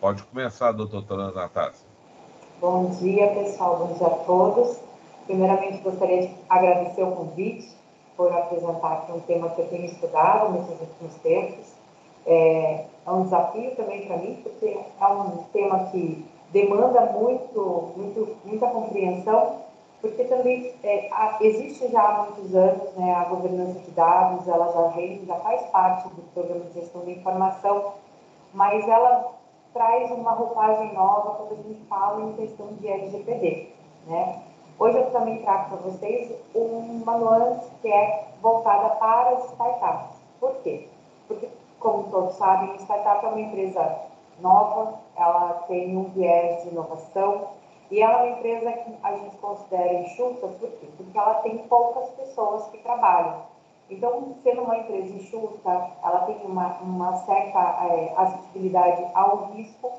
Pode começar, doutora Natácia. Bom dia, pessoal. Bom dia a todos. Primeiramente, gostaria de agradecer o convite por apresentar aqui um tema que eu tenho estudado nesses últimos tempos. É um desafio também para mim, porque é um tema que demanda muita compreensão, porque também existe já há muitos anos, né, a governança de dados, ela já faz parte do programa de gestão da informação, mas ela traz uma roupagem nova quando a gente fala em questão de LGPD, né? Hoje eu também trago para vocês uma nuance que é voltada para as startups. Por quê? Porque, como todos sabem, a startup é uma empresa nova, ela tem um viés de inovação e ela é uma empresa que a gente considera enxuta, por quê? Porque ela tem poucas pessoas que trabalham. Então, sendo uma empresa enxuta, ela tem uma certa acessibilidade ao risco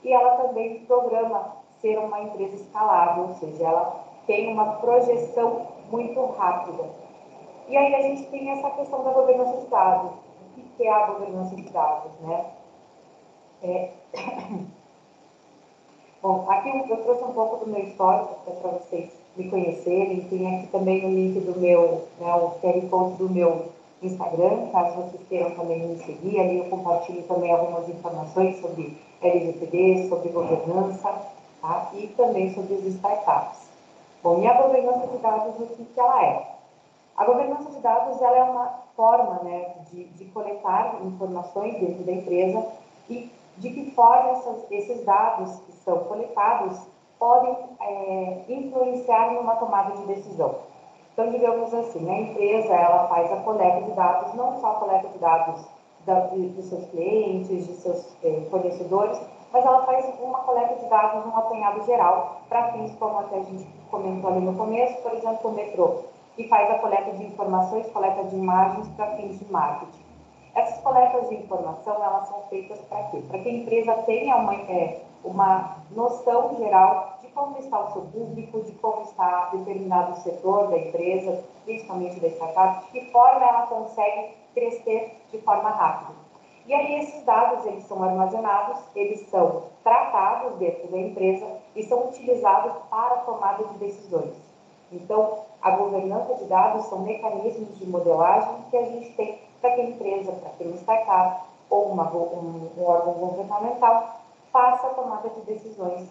e ela também programa ser uma empresa escalável, ou seja, ela tem uma projeção muito rápida. E aí a gente tem essa questão da governança de dados. O que é a governança de dados, né? Bom, aqui eu trouxe um pouco do meu histórico para vocês me conhecerem. Tem aqui também o link do meu, né, o QR Code do meu Instagram, caso vocês queiram também me seguir. Ali eu compartilho também algumas informações sobre LGPD, sobre governança, tá? E também sobre as startups. Bom, e a governança de dados, o que ela é? A governança de dados ela é uma forma, né, de coletar informações dentro da empresa e de que forma esses dados que são coletados podem influenciar numa tomada de decisão. Então, digamos assim, a empresa ela faz a coleta de dados, não só a coleta de dados dos seus clientes, de seus fornecedores, mas ela faz uma coleta de dados, um apanhado geral, para fins como até a gente comentou ali no começo, por exemplo, o metrô, que faz a coleta de informações, coleta de imagens para fins de marketing. Essas coletas de informação, elas são feitas para quê? Para que a empresa tenha uma noção geral de como está o seu público, de como está determinado setor da empresa, principalmente da startup, de que forma ela consegue crescer de forma rápida. E aí esses dados, eles são armazenados, eles são tratados dentro da empresa e são utilizados para a tomada de decisões. Então, a governança de dados são mecanismos de modelagem que a gente tem para que a empresa, para que uma startup ou um órgão governamental faça a tomada de decisões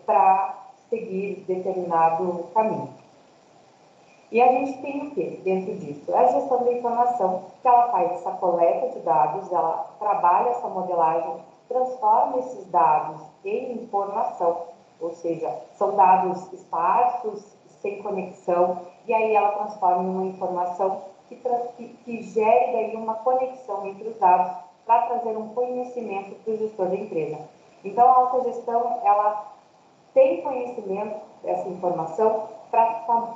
para seguir determinado caminho. E a gente tem o que dentro disso? É a gestão da informação, que ela faz essa coleta de dados, ela trabalha essa modelagem, transforma esses dados em informação, ou seja, são dados esparsos, sem conexão, e aí ela transforma em uma informação que gere daí uma conexão entre os dados para trazer um conhecimento para o gestor da empresa. Então, a autogestão, ela tem conhecimento dessa informação para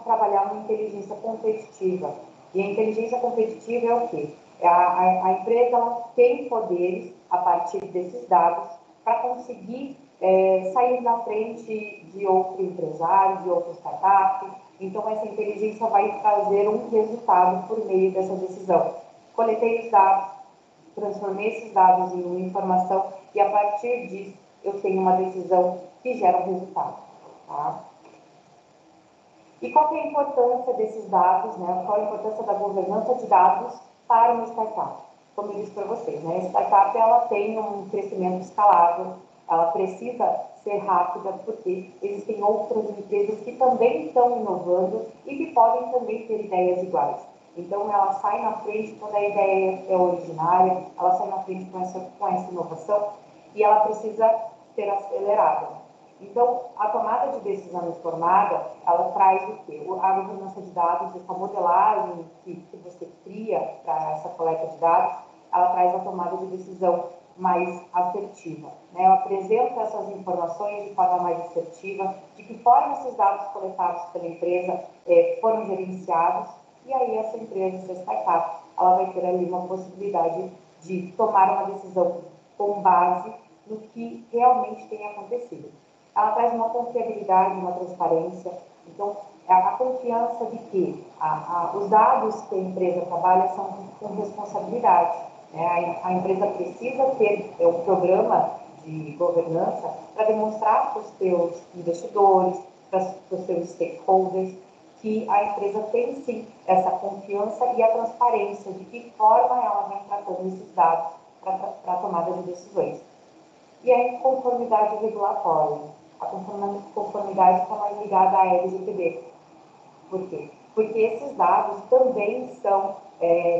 trabalhar uma inteligência competitiva. E a inteligência competitiva é o quê? A empresa ela tem poderes a partir desses dados para conseguir sair na frente de outro empresário, de outra startup. Então, essa inteligência vai trazer um resultado por meio dessa decisão. Coletei os dados, transformei esses dados em uma informação e, a partir disso, eu tenho uma decisão que gera um resultado. Tá? E qual é a importância desses dados, né? Qual a importância da governança de dados para uma startup? Como eu disse para vocês, né? A startup ela tem um crescimento escalável, ela precisa ser rápida, porque existem outras empresas que também estão inovando e que podem também ter ideias iguais. Então, ela sai na frente quando a ideia é originária, ela sai na frente com essa inovação e ela precisa ser acelerada. Então, a tomada de decisão informada, ela traz o quê? A governança de dados, essa modelagem que você cria para essa coleta de dados, ela traz a tomada de decisão mais assertiva. Né? Eu apresento essas informações de forma mais assertiva, de que forma esses dados coletados pela empresa foram gerenciados, e aí essa empresa, essa startup, ela vai ter ali uma possibilidade de tomar uma decisão com base no que realmente tem acontecido. Ela traz uma confiabilidade, uma transparência. Então, a confiança de que os dados que a empresa trabalha são com responsabilidade. Né? A empresa precisa ter um programa de governança para demonstrar para os teus investidores, para os teus stakeholders, que a empresa tem sim essa confiança e a transparência de que forma ela vem tratando esses dados para a tomada de decisões. E a conformidade regulatória. A conformidade está mais ligada à LGPD. Por quê? Porque esses dados também são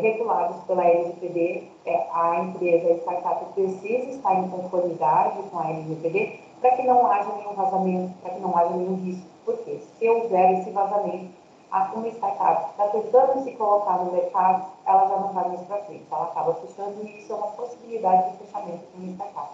regulados pela LGPD. A empresa, a startup, precisa estar em conformidade com a LGPD para que não haja nenhum vazamento, para que não haja nenhum risco. Por quê? Se houver esse vazamento, uma startup está tentando se colocar no mercado, ela já não vai mais para frente, ela acaba fechando e isso é uma possibilidade de fechamento de uma startup.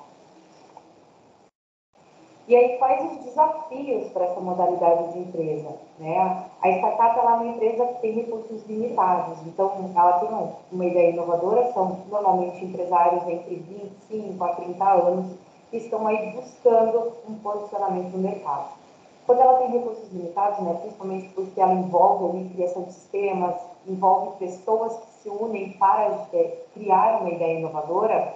E aí, quais os desafios para essa modalidade de empresa? Né? A startup ela é uma empresa que tem recursos limitados, então ela tem uma ideia inovadora, são normalmente empresários entre 25 a 30 anos que estão aí buscando um posicionamento no mercado. Quando ela tem recursos limitados, né, principalmente porque ela envolve a criação de sistemas, envolve pessoas que se unem para criar uma ideia inovadora,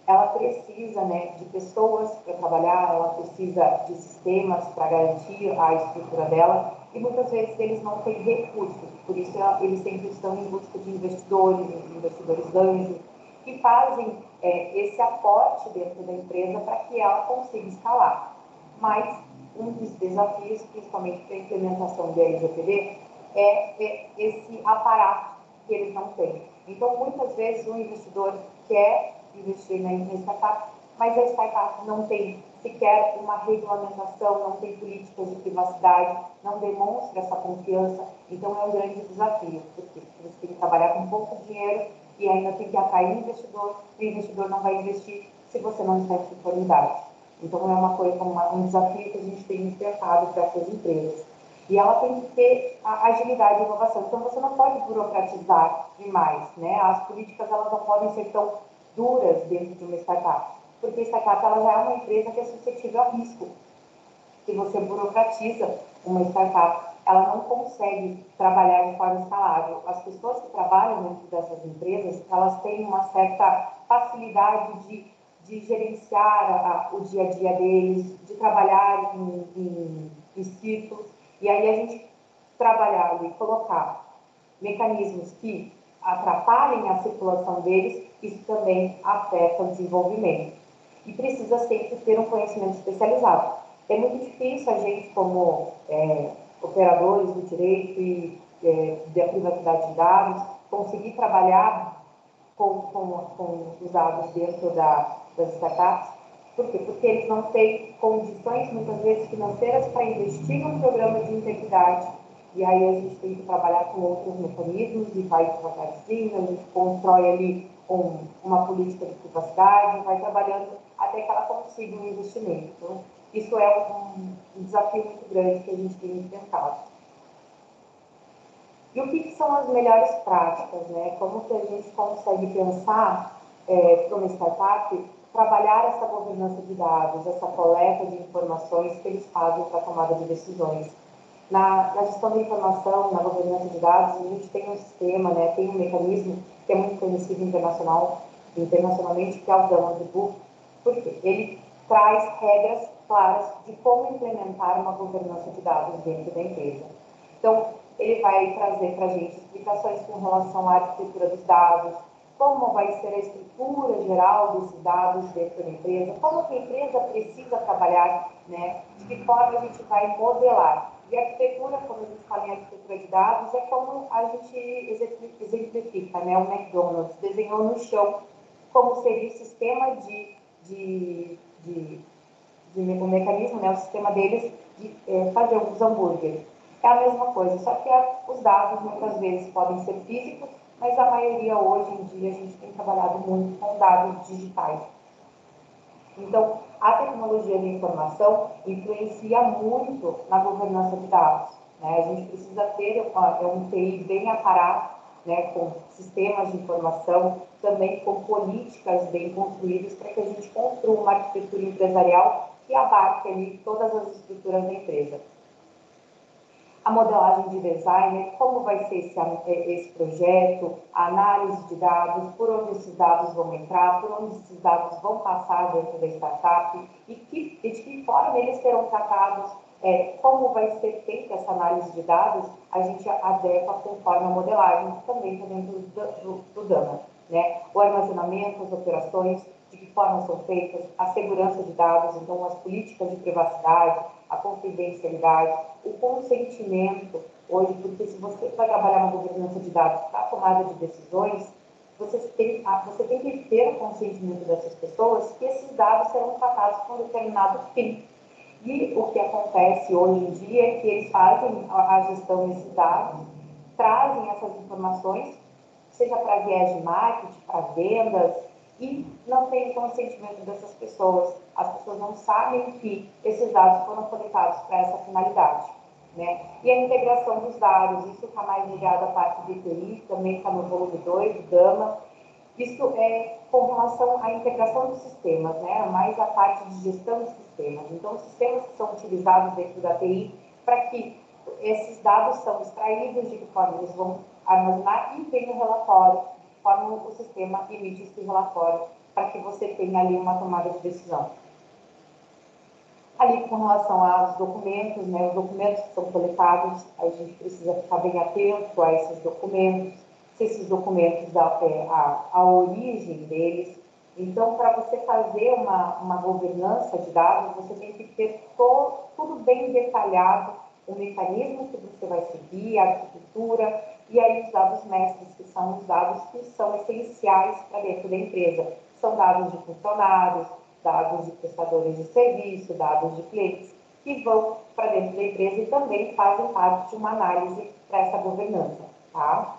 ela precisa, né, de pessoas para trabalhar, ela precisa de sistemas para garantir a estrutura dela e muitas vezes eles não têm recursos, por isso eles sempre estão em busca de investidores anjos, que fazem esse aporte dentro da empresa para que ela consiga escalar. Mas um dos desafios, principalmente para a implementação da LGPD, é esse aparato que eles não têm. Então, muitas vezes, o investidor quer investir na startup, mas a startup não tem sequer uma regulamentação, não tem políticas de privacidade, não demonstra essa confiança. Então, é um grande desafio, porque você tem que trabalhar com pouco dinheiro e ainda tem que atrair investidor, e o investidor não vai investir se você não está em conformidade. Então, é uma coisa, um desafio que a gente tem enfrentado para essas empresas. E ela tem que ter a agilidade e inovação. Então, você não pode burocratizar demais, né? As políticas, elas não podem ser tão duras dentro de uma startup, porque a startup, ela já é uma empresa que é suscetível a risco. Se você burocratiza uma startup, ela não consegue trabalhar de forma escalável. As pessoas que trabalham dentro dessas empresas, elas têm uma certa facilidade de gerenciar o dia a dia deles, de trabalhar em círculos, e aí a gente trabalhar e colocar mecanismos que atrapalhem a circulação deles, isso também afeta o desenvolvimento. E precisa sempre ter um conhecimento especializado. É muito difícil a gente, como operadores do direito e da privacidade de dados, conseguir trabalhar com os dados dentro das startups. Por quê? Porque eles não têm condições, muitas vezes, financeiras para investir num programa de integridade. E aí a gente tem que trabalhar com outros mecanismos e vai devagarzinho, a gente constrói ali uma política de privacidade, vai trabalhando até que ela consiga um investimento. Então, isso é um desafio muito grande que a gente tem enfrentado. E o que são as melhores práticas, né? Como que a gente consegue pensar para uma startup trabalhar essa governança de dados, essa coleta de informações que eles fazem para a tomada de decisões. Na gestão da informação, na governança de dados, a gente tem um sistema, né, tem um mecanismo que é muito conhecido internacionalmente, que é o Governance Book, porque ele traz regras claras de como implementar uma governança de dados dentro da empresa. Então, ele vai trazer para a gente explicações com relação à arquitetura dos dados, como vai ser a estrutura geral desses dados dentro da empresa, como que a empresa precisa trabalhar, né? De que forma a gente vai modelar. E a arquitetura, quando a gente fala em arquitetura de dados, é como a gente exemplifica, né? O McDonald's desenhou no chão como seria o sistema o mecanismo, né? O sistema deles de fazer os hambúrgueres. É a mesma coisa, só que os dados muitas vezes podem ser físicos, mas a maioria hoje em dia a gente tem trabalhado muito com dados digitais. Então, a tecnologia da informação influencia muito na governança de dados, né? A gente precisa ter um TI bem aparado, né, com sistemas de informação, também com políticas bem construídas para que a gente construa uma arquitetura empresarial que abarque ali todas as estruturas da empresa. a modelagem de designer, como vai ser esse projeto, a análise de dados, por onde esses dados vão entrar, por onde esses dados vão passar dentro da startup e de que forma eles serão tratados, como vai ser feita essa análise de dados, a gente adequa conforme a modelagem, que também está dentro do Dama. Né? O armazenamento, as operações, de que forma são feitas, a segurança de dados, então as políticas de privacidade, a confidencialidade, o consentimento, hoje, porque se você vai trabalhar uma governança de dados para tomada de decisões, você tem que ter o consentimento dessas pessoas que esses dados serão tratados com um determinado fim. E o que acontece hoje em dia é que eles fazem a gestão desses dados, trazem essas informações, seja para viés de marketing, para vendas, e não tem consentimento dessas pessoas. As pessoas não sabem que esses dados foram coletados para essa finalidade. Né? E a integração dos dados, isso está mais ligado à parte de TI, também está no volume 2 do Gama. Isso é com relação à integração dos sistemas, né? Mais a parte de gestão de sistemas. Então, os sistemas que são utilizados dentro da TI para que esses dados são extraídos, de que forma eles vão armazenar e tem um relatório, de forma o sistema emite esse relatório para que você tenha ali uma tomada de decisão. Ali, com relação aos documentos, né, os documentos que são coletados, a gente precisa ficar bem atento a esses documentos, se esses documentos, a origem deles. Então, para você fazer uma governança de dados, você tem que ter tudo bem detalhado, o mecanismo que você vai seguir, a arquitetura, e aí os dados mestres, que são os dados que são essenciais para dentro da empresa. São dados de funcionários, dados de prestadores de serviço, dados de clientes, que vão para dentro da empresa e também fazem parte de uma análise para essa governança. Tá?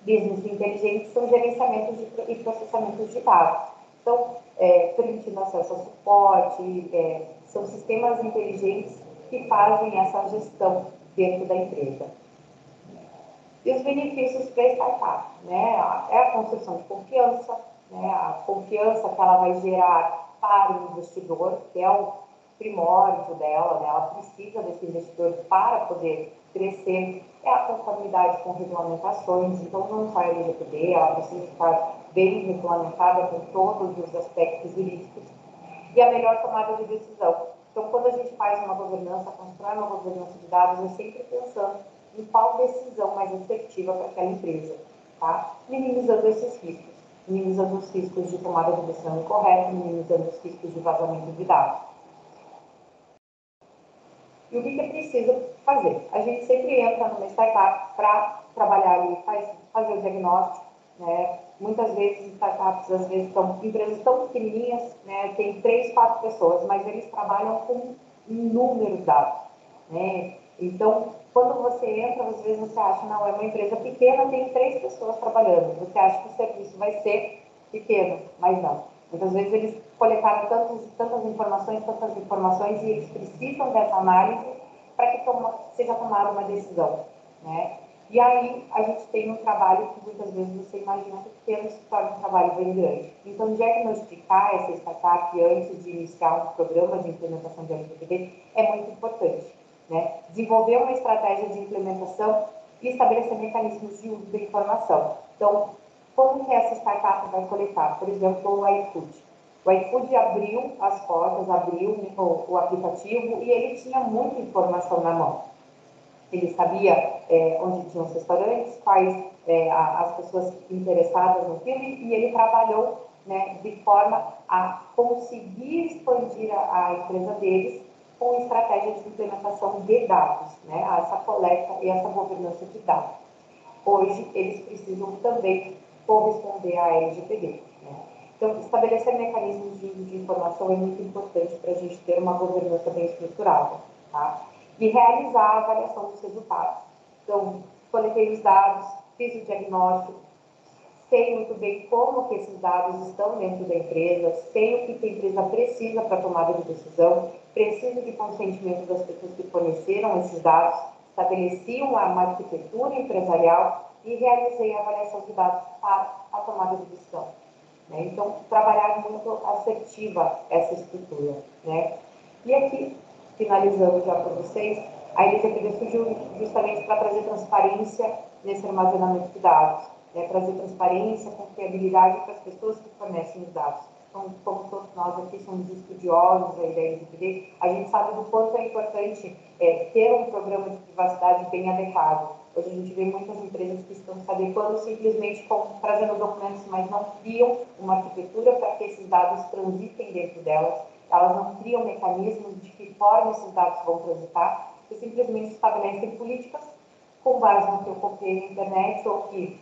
Business inteligentes são gerenciamentos e processamentos de dados. Então, permitindo acesso ao suporte, são sistemas inteligentes que fazem essa gestão dentro da empresa. E os benefícios para a startup, né? É a construção de confiança, né? A confiança que ela vai gerar para o investidor, que é o primórdio dela, né? Ela precisa desse investidor para poder crescer, é a conformidade com regulamentações, então não só a LGPD, ela precisa estar bem regulamentada com todos os aspectos jurídicos, e a melhor tomada de decisão. Então, quando a gente faz uma governança, constrói uma governança de dados, é sempre pensando em qual decisão mais assertiva para aquela empresa, tá? Minimizando esses riscos, minimizando os riscos de tomada de decisão incorreta, minimizando os riscos de vazamento de dados. E o que é preciso fazer? A gente sempre entra numa startup para trabalhar ali, fazer o diagnóstico, né? Muitas vezes startups, às vezes, são empresas tão pequenininhas, né? Tem 3, 4 pessoas, mas eles trabalham com inúmeros dados, né? Então, quando você entra, às vezes você acha, não, é uma empresa pequena, tem 3 pessoas trabalhando. Você acha que o serviço vai ser pequeno, mas não. Muitas vezes eles coletaram tantas informações e eles precisam dessa análise para que seja tomada uma decisão, né? E aí a gente tem um trabalho que muitas vezes você imagina pequeno se torna um trabalho bem grande. Então, diagnosticar essa startup antes de iniciar um programa de implementação de LGPD é muito importante, né? Desenvolver uma estratégia de implementação e estabelecer mecanismos de uso da informação. Então, como que essa startup vai coletar? Por exemplo, o iFood. O iFood abriu as portas, abriu o aplicativo e ele tinha muita informação na mão. Ele sabia onde tinham os restaurantes, quais as pessoas interessadas no filme, e ele trabalhou, né, de forma a conseguir expandir a empresa deles com estratégia de implementação de dados, né, essa coleta e essa governança de dados. Hoje, eles precisam também corresponder à LGPD. Né? Então, estabelecer mecanismos de uso de informação é muito importante para a gente ter uma governança bem estruturada. Tá? E realizar a avaliação dos resultados. Então, coletei os dados, fiz o diagnóstico, sei muito bem como que esses dados estão dentro da empresa, sei o que a empresa precisa para a tomada de decisão, preciso de consentimento das pessoas que forneceram esses dados, estabeleci uma arquitetura empresarial e realizei a avaliação de dados para a tomada de decisão. Né? Então, trabalhar muito assertiva essa estrutura. Né? E aqui, finalizando já para vocês, A LGPD surgiu justamente para trazer transparência nesse armazenamento de dados, né? Trazer transparência, confiabilidade para as pessoas que fornecem os dados. Então, como todos nós aqui somos estudiosos aí da LGPD, a gente sabe do quanto é importante ter um programa de privacidade bem adequado. Hoje a gente vê muitas empresas que estão se adequando simplesmente trazendo documentos, mas não criam uma arquitetura para que esses dados transitem dentro delas. Elas não criam mecanismos de que forma esses dados vão transitar, e simplesmente estabelecem políticas com base no que eu comprei na internet ou que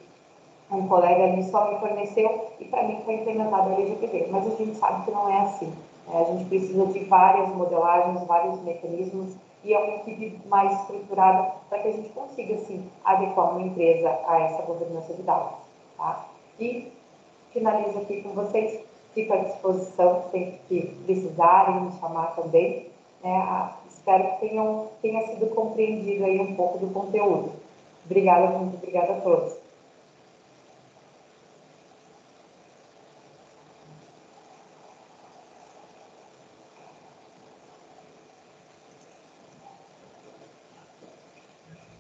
um colega ali só me forneceu e para mim foi implementado a LGPD. Mas a gente sabe que não é assim. A gente precisa de várias modelagens, vários mecanismos e é uma equipe mais estruturada para que a gente consiga, sim, adequar uma empresa a essa governança de dados. Tá? E finalizo aqui com vocês, fico à disposição sempre que precisarem me chamar também. Espero que tenha sido compreendido aí um pouco do conteúdo. Obrigada, muito obrigada a todos.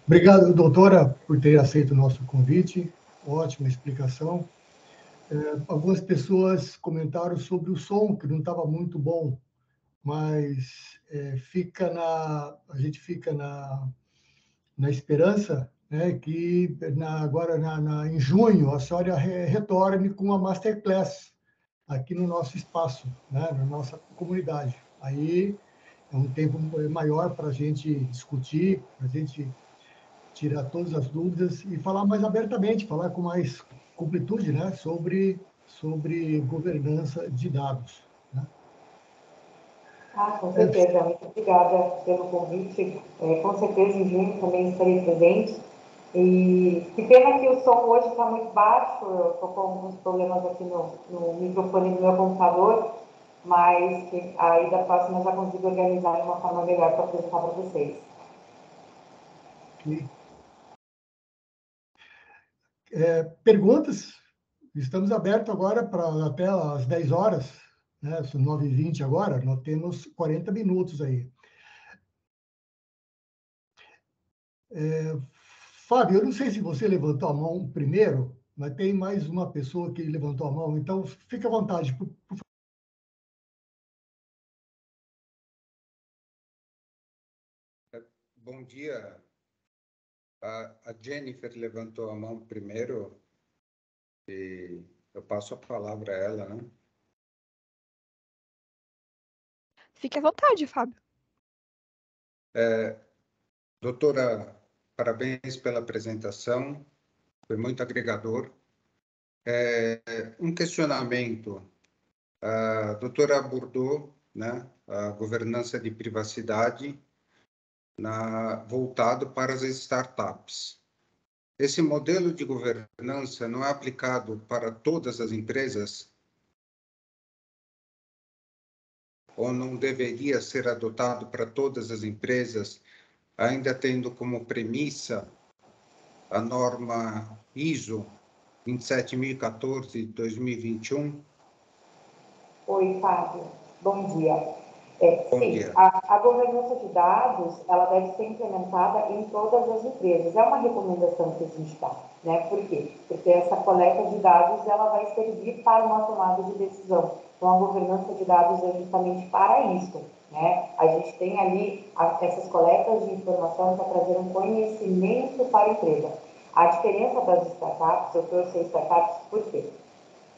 Obrigado, doutora, por ter aceito o nosso convite. Ótima explicação. Algumas pessoas comentaram sobre o som, que não estava muito bom, mas a gente fica na esperança, né, que agora em junho a senhora retorne com uma masterclass aqui no nosso espaço, né, na nossa comunidade. Aí é um tempo maior para a gente discutir, para a gente tirar todas as dúvidas e falar mais abertamente, falar com mais completude, né, sobre governança de dados. Né? Com certeza. Muito obrigada pelo convite. Com certeza, em junho também estarei presente. E que pena que o som hoje está muito baixo, eu estou com alguns problemas aqui no microfone do meu computador, mas que aí da próxima eu já consigo organizar de uma forma melhor para apresentar para vocês. Okay. Perguntas? Estamos abertos agora para até às 10 horas, né? São 9h20 agora, nós temos 40 minutos aí. Fábio, eu não sei se você levantou a mão primeiro, mas tem mais uma pessoa que levantou a mão, então fique à vontade. Bom dia. A Jennifer levantou a mão primeiro e eu passo a palavra a ela, né? Fique à vontade, Fábio. Doutora, parabéns pela apresentação, foi muito agregador. Um questionamento. A doutora abordou, né, a governança de privacidade voltado para as startups. Esse modelo de governança não é aplicado para todas as empresas? Ou não deveria ser adotado para todas as empresas, ainda tendo como premissa a norma ISO 27014 de 2021? Oi, Fábio. Bom dia. Bom Sim, dia. a governança de dados, ela deve ser implementada em todas as empresas. É uma recomendação que a gente dá, né? Por quê? Porque essa coleta de dados, ela vai servir para uma tomada de decisão. Então, a governança de dados é justamente para isso, né? A gente tem ali essas coletas de informação para trazer um conhecimento para a empresa. A diferença das startups, eu trouxe as startups por quê?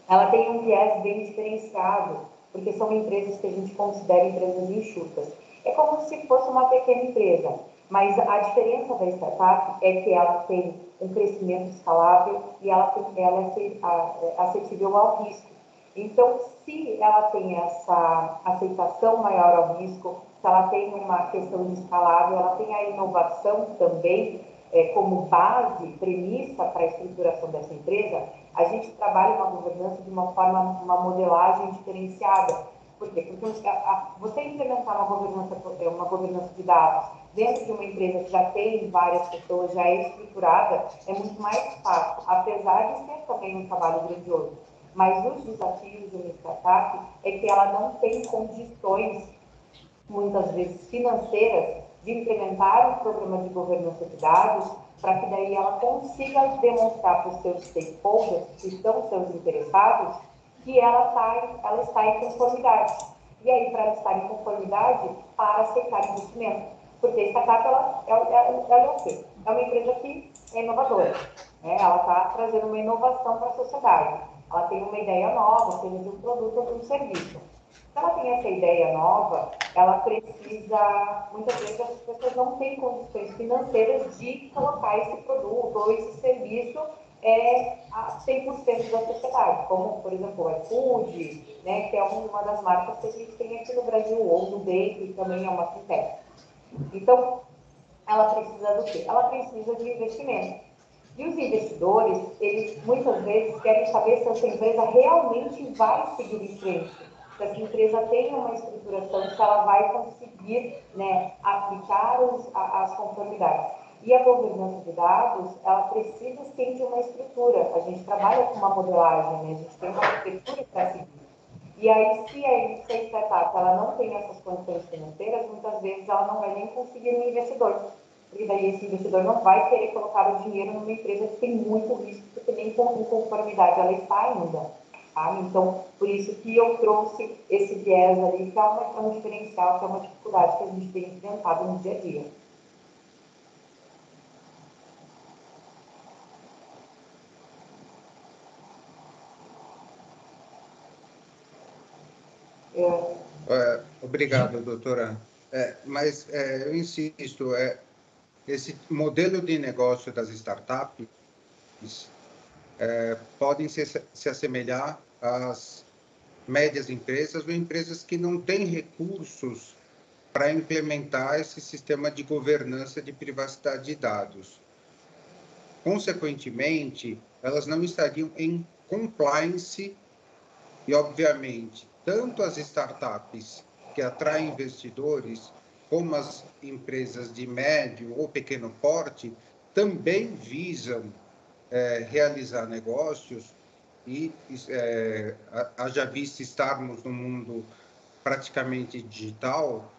Ela tem um viés bem diferenciado, porque são empresas que a gente considera empresas enxutas. É como se fosse uma pequena empresa, mas a diferença da startup é que ela tem um crescimento escalável e ela é acessível ao risco. Então, se ela tem essa aceitação maior ao risco, se ela tem uma questão de escalável, ela tem a inovação também como base, premissa para a estruturação dessa empresa, a gente trabalha uma governança de uma forma, uma modelagem diferenciada. Por quê? Porque você implementar uma governança de dados dentro de uma empresa que já tem várias pessoas, já é estruturada, é muito mais fácil, apesar de ser também um trabalho grandioso. Mas os desafios de uma startup é que ela não tem condições, muitas vezes financeiras, de implementar um programa de governança de dados, para que daí ela consiga demonstrar para os seus stakeholders, que são seus interessados, que ela está em conformidade. E aí, para ela estar em conformidade, para aceitar investimento. Porque a startup, ela é o quê? É uma empresa que é inovadora. Né? Ela está trazendo uma inovação para a sociedade. Ela tem uma ideia nova, seja de um produto ou de um serviço. Se ela tem essa ideia nova, ela precisa, muitas vezes as pessoas não têm condições financeiras de colocar esse produto ou esse serviço a 100% da sociedade, como, por exemplo, o iFood, né, que é uma das marcas que a gente tem aqui no Brasil, ou o Nubank, que também é uma fintech. Então, ela precisa do quê? Ela precisa de investimento. E os investidores, eles muitas vezes querem saber se essa empresa realmente vai seguir em frente, se essa empresa tem uma estruturação, se ela vai conseguir, né, aplicar as conformidades. E a governança de dados, ela precisa sim de uma estrutura. A gente trabalha com uma modelagem, né? A gente tem uma arquitetura para seguir. E aí, se a startup ela não tem essas condições financeiras, muitas vezes ela não vai nem conseguir um investidor. Porque daí esse investidor não vai querer colocar o dinheiro numa empresa que tem muito risco, porque nem com conformidade ela está ainda. Tá? Então, por isso que eu trouxe esse viés ali, que é um diferencial, que é uma dificuldade que a gente tem enfrentado no dia a dia. Obrigado, doutora. Mas eu insisto, esse modelo de negócio das startups podem se assemelhar às médias empresas ou empresas que não têm recursos para implementar esse sistema de governança de privacidade de dados. Consequentemente, elas não estariam em compliance e, obviamente, tanto as startups que atraem investidores, como as empresas de médio ou pequeno porte, também visam realizar negócios e, haja vista estarmos num mundo praticamente digital,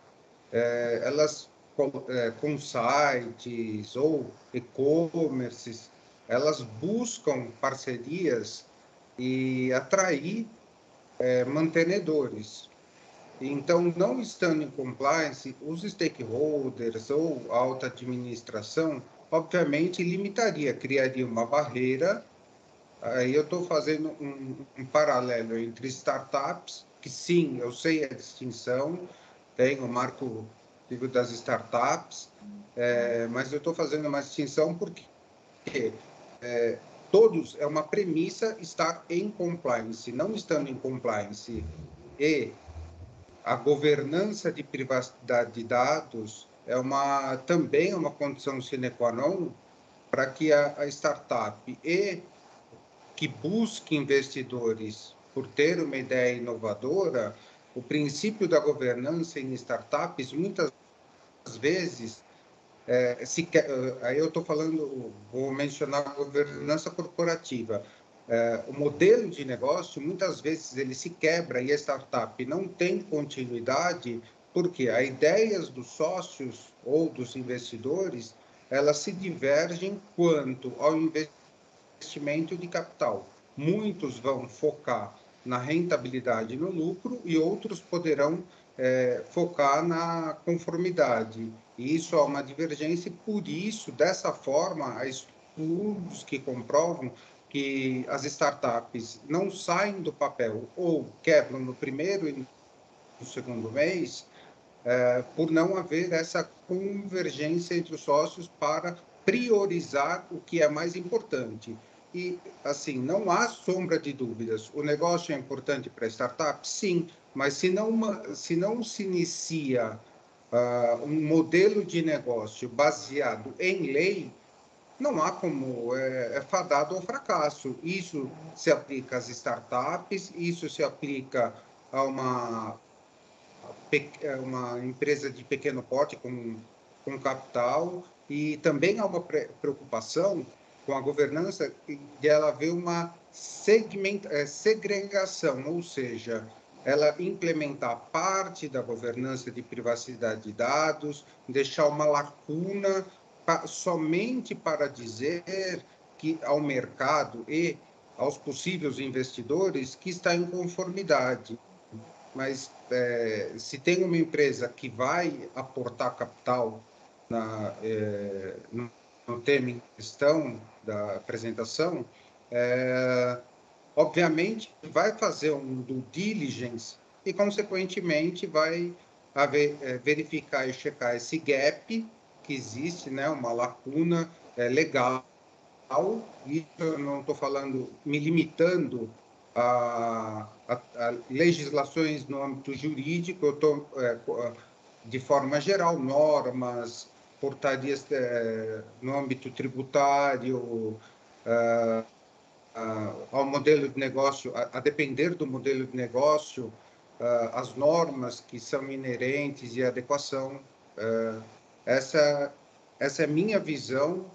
elas com sites ou e-commerces, elas buscam parcerias e atrair mantenedores. Então, não estando em compliance, os stakeholders ou a alta administração, obviamente, criaria uma barreira. Aí eu estou fazendo um paralelo entre startups, que sim, eu sei a distinção, tem o marco das startups, mas eu estou fazendo uma distinção porque todos, é uma premissa estar em compliance. Não estando em compliance e a governança de privacidade de dados também é uma condição sine qua non para que a startup que busque investidores por ter uma ideia inovadora, o princípio da governança em startups, muitas vezes, aí eu estou falando, vou mencionar a governança corporativa. O modelo de negócio, muitas vezes, ele se quebra e a startup não tem continuidade, porque as ideias dos sócios ou dos investidores, elas se divergem quanto ao investimento de capital. Muitos vão focar na rentabilidade e no lucro e outros poderão focar na conformidade. E isso é uma divergência e, por isso, dessa forma, há estudos que comprovam que as startups não saem do papel ou quebram no primeiro e no segundo mês, por não haver essa convergência entre os sócios para priorizar o que é mais importante. E, assim, não há sombra de dúvidas. O negócio é importante para a startup? Sim, mas se não se inicia um modelo de negócio baseado em lei, não há como, é fadado ao fracasso. Isso se aplica às startups, isso se aplica a uma empresa de pequeno porte com capital, e também há uma preocupação com a governança de ela haver uma segregação, ou seja, ela implementar parte da governança de privacidade de dados, deixar uma lacuna somente para dizer que ao mercado e aos possíveis investidores que está em conformidade. Mas se tem uma empresa que vai aportar capital no tema em questão da apresentação, obviamente vai fazer um due diligence e, consequentemente, vai verificar e checar esse gap que existe, né, uma lacuna legal. E eu não estou falando, me limitando a legislações no âmbito jurídico, eu estou, de forma geral, normas, portarias no âmbito tributário, ao modelo de negócio, a depender do modelo de negócio, as normas que são inerentes e a adequação. Essa é a minha visão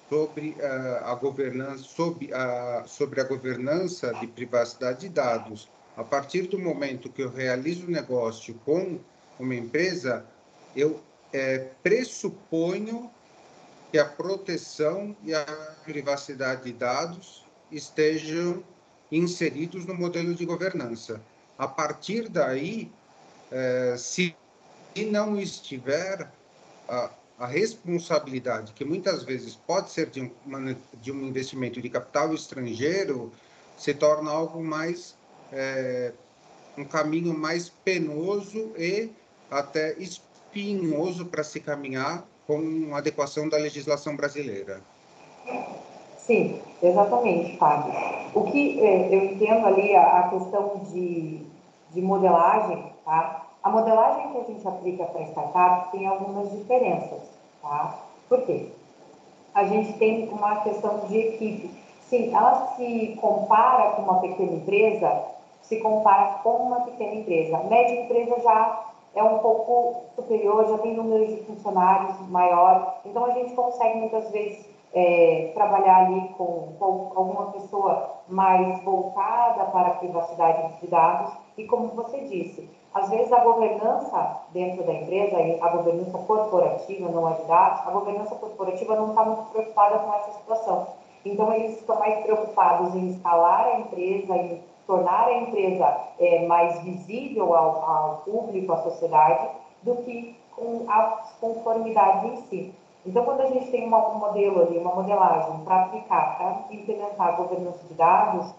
sobre a governança, sobre a governança de privacidade de dados. A partir do momento que eu realizo o negócio com uma empresa, eu pressuponho que a proteção e a privacidade de dados estejam inseridos no modelo de governança. A partir daí, se não estiver, a responsabilidade, que muitas vezes pode ser de um investimento de capital estrangeiro, se torna algo mais, um caminho mais penoso e até espinhoso para se caminhar com a adequação da legislação brasileira. Sim, exatamente, Fábio. O que eu entendo ali, a questão de modelagem, tá? A modelagem que a gente aplica para startup tem algumas diferenças, tá? Por quê? A gente tem uma questão de equipe. Sim, ela se compara com uma pequena empresa, se compara com uma pequena empresa. A média empresa já é um pouco superior, já tem números de funcionários maior, então a gente consegue muitas vezes trabalhar ali com alguma pessoa mais voltada para a privacidade de dados e, como você disse, às vezes a governança dentro da empresa, a governança corporativa, não é de dados, a governança corporativa não está muito preocupada com essa situação. Então, eles estão mais preocupados em escalar a empresa, em tornar a empresa mais visível ao público, à sociedade, do que com as conformidades em si. Então, quando a gente tem um modelo ali, uma modelagem para aplicar, para implementar a governança de dados,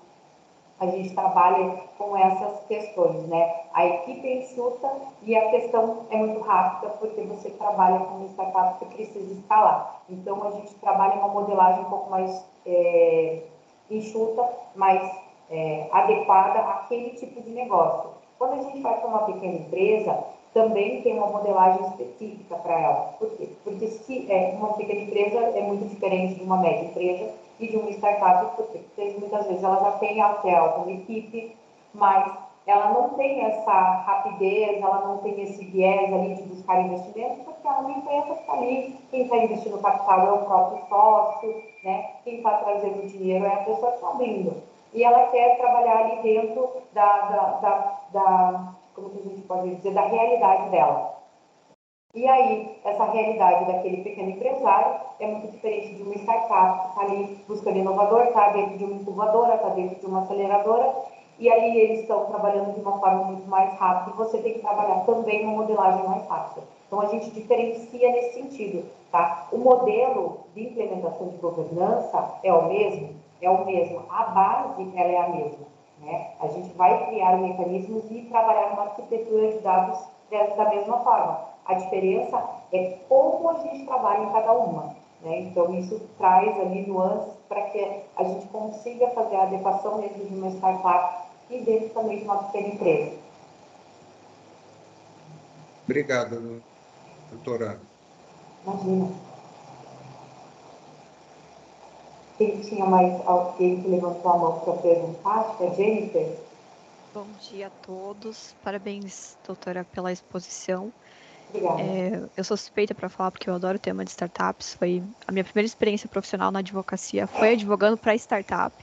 a gente trabalha com essas questões, né? A equipe é enxuta e a questão é muito rápida, porque você trabalha com uma startup que precisa escalar. Então, a gente trabalha uma modelagem um pouco mais enxuta, mais adequada àquele tipo de negócio. Quando a gente vai para uma pequena empresa, também tem uma modelagem específica para ela. Por quê? Porque se uma pequena empresa é muito diferente de uma média empresa e de uma startup, porque muitas vezes ela já tem até alguma equipe, mas ela não tem essa rapidez, ela não tem esse viés ali de buscar investimento, porque ela é uma empresa que está ali, quem está investindo capital é o próprio sócio, né? Quem está trazendo dinheiro é a pessoa que está abrindo. E ela quer trabalhar ali dentro como que a gente pode dizer, da realidade dela. E aí, essa realidade daquele pequeno empresário é muito diferente de uma startup que está ali buscando inovador, está dentro de uma incubadora, está dentro de uma aceleradora, e aí eles estão trabalhando de uma forma muito mais rápida, e você tem que trabalhar também uma modelagem mais rápida. Então, a gente diferencia nesse sentido, tá? O modelo de implementação de governança é o mesmo? É o mesmo. A base, ela é a mesma, né? A gente vai criar mecanismos e trabalhar uma arquitetura de dados da mesma forma. A diferença é como a gente trabalha em cada uma, né? Então, isso traz ali nuances para que a gente consiga fazer a adequação dentro de uma startup e dentro também de uma pequena empresa. Obrigado, doutora. Imagina. Quem tinha mais alguém que levantou a mão para perguntar? Acho que é a Jennifer. Bom dia a todos. Parabéns, doutora, pela exposição. Obrigada. Eu sou suspeita para falar porque eu adoro o tema de startups. Foi a minha primeira experiência profissional na advocacia, foi advogando para startup.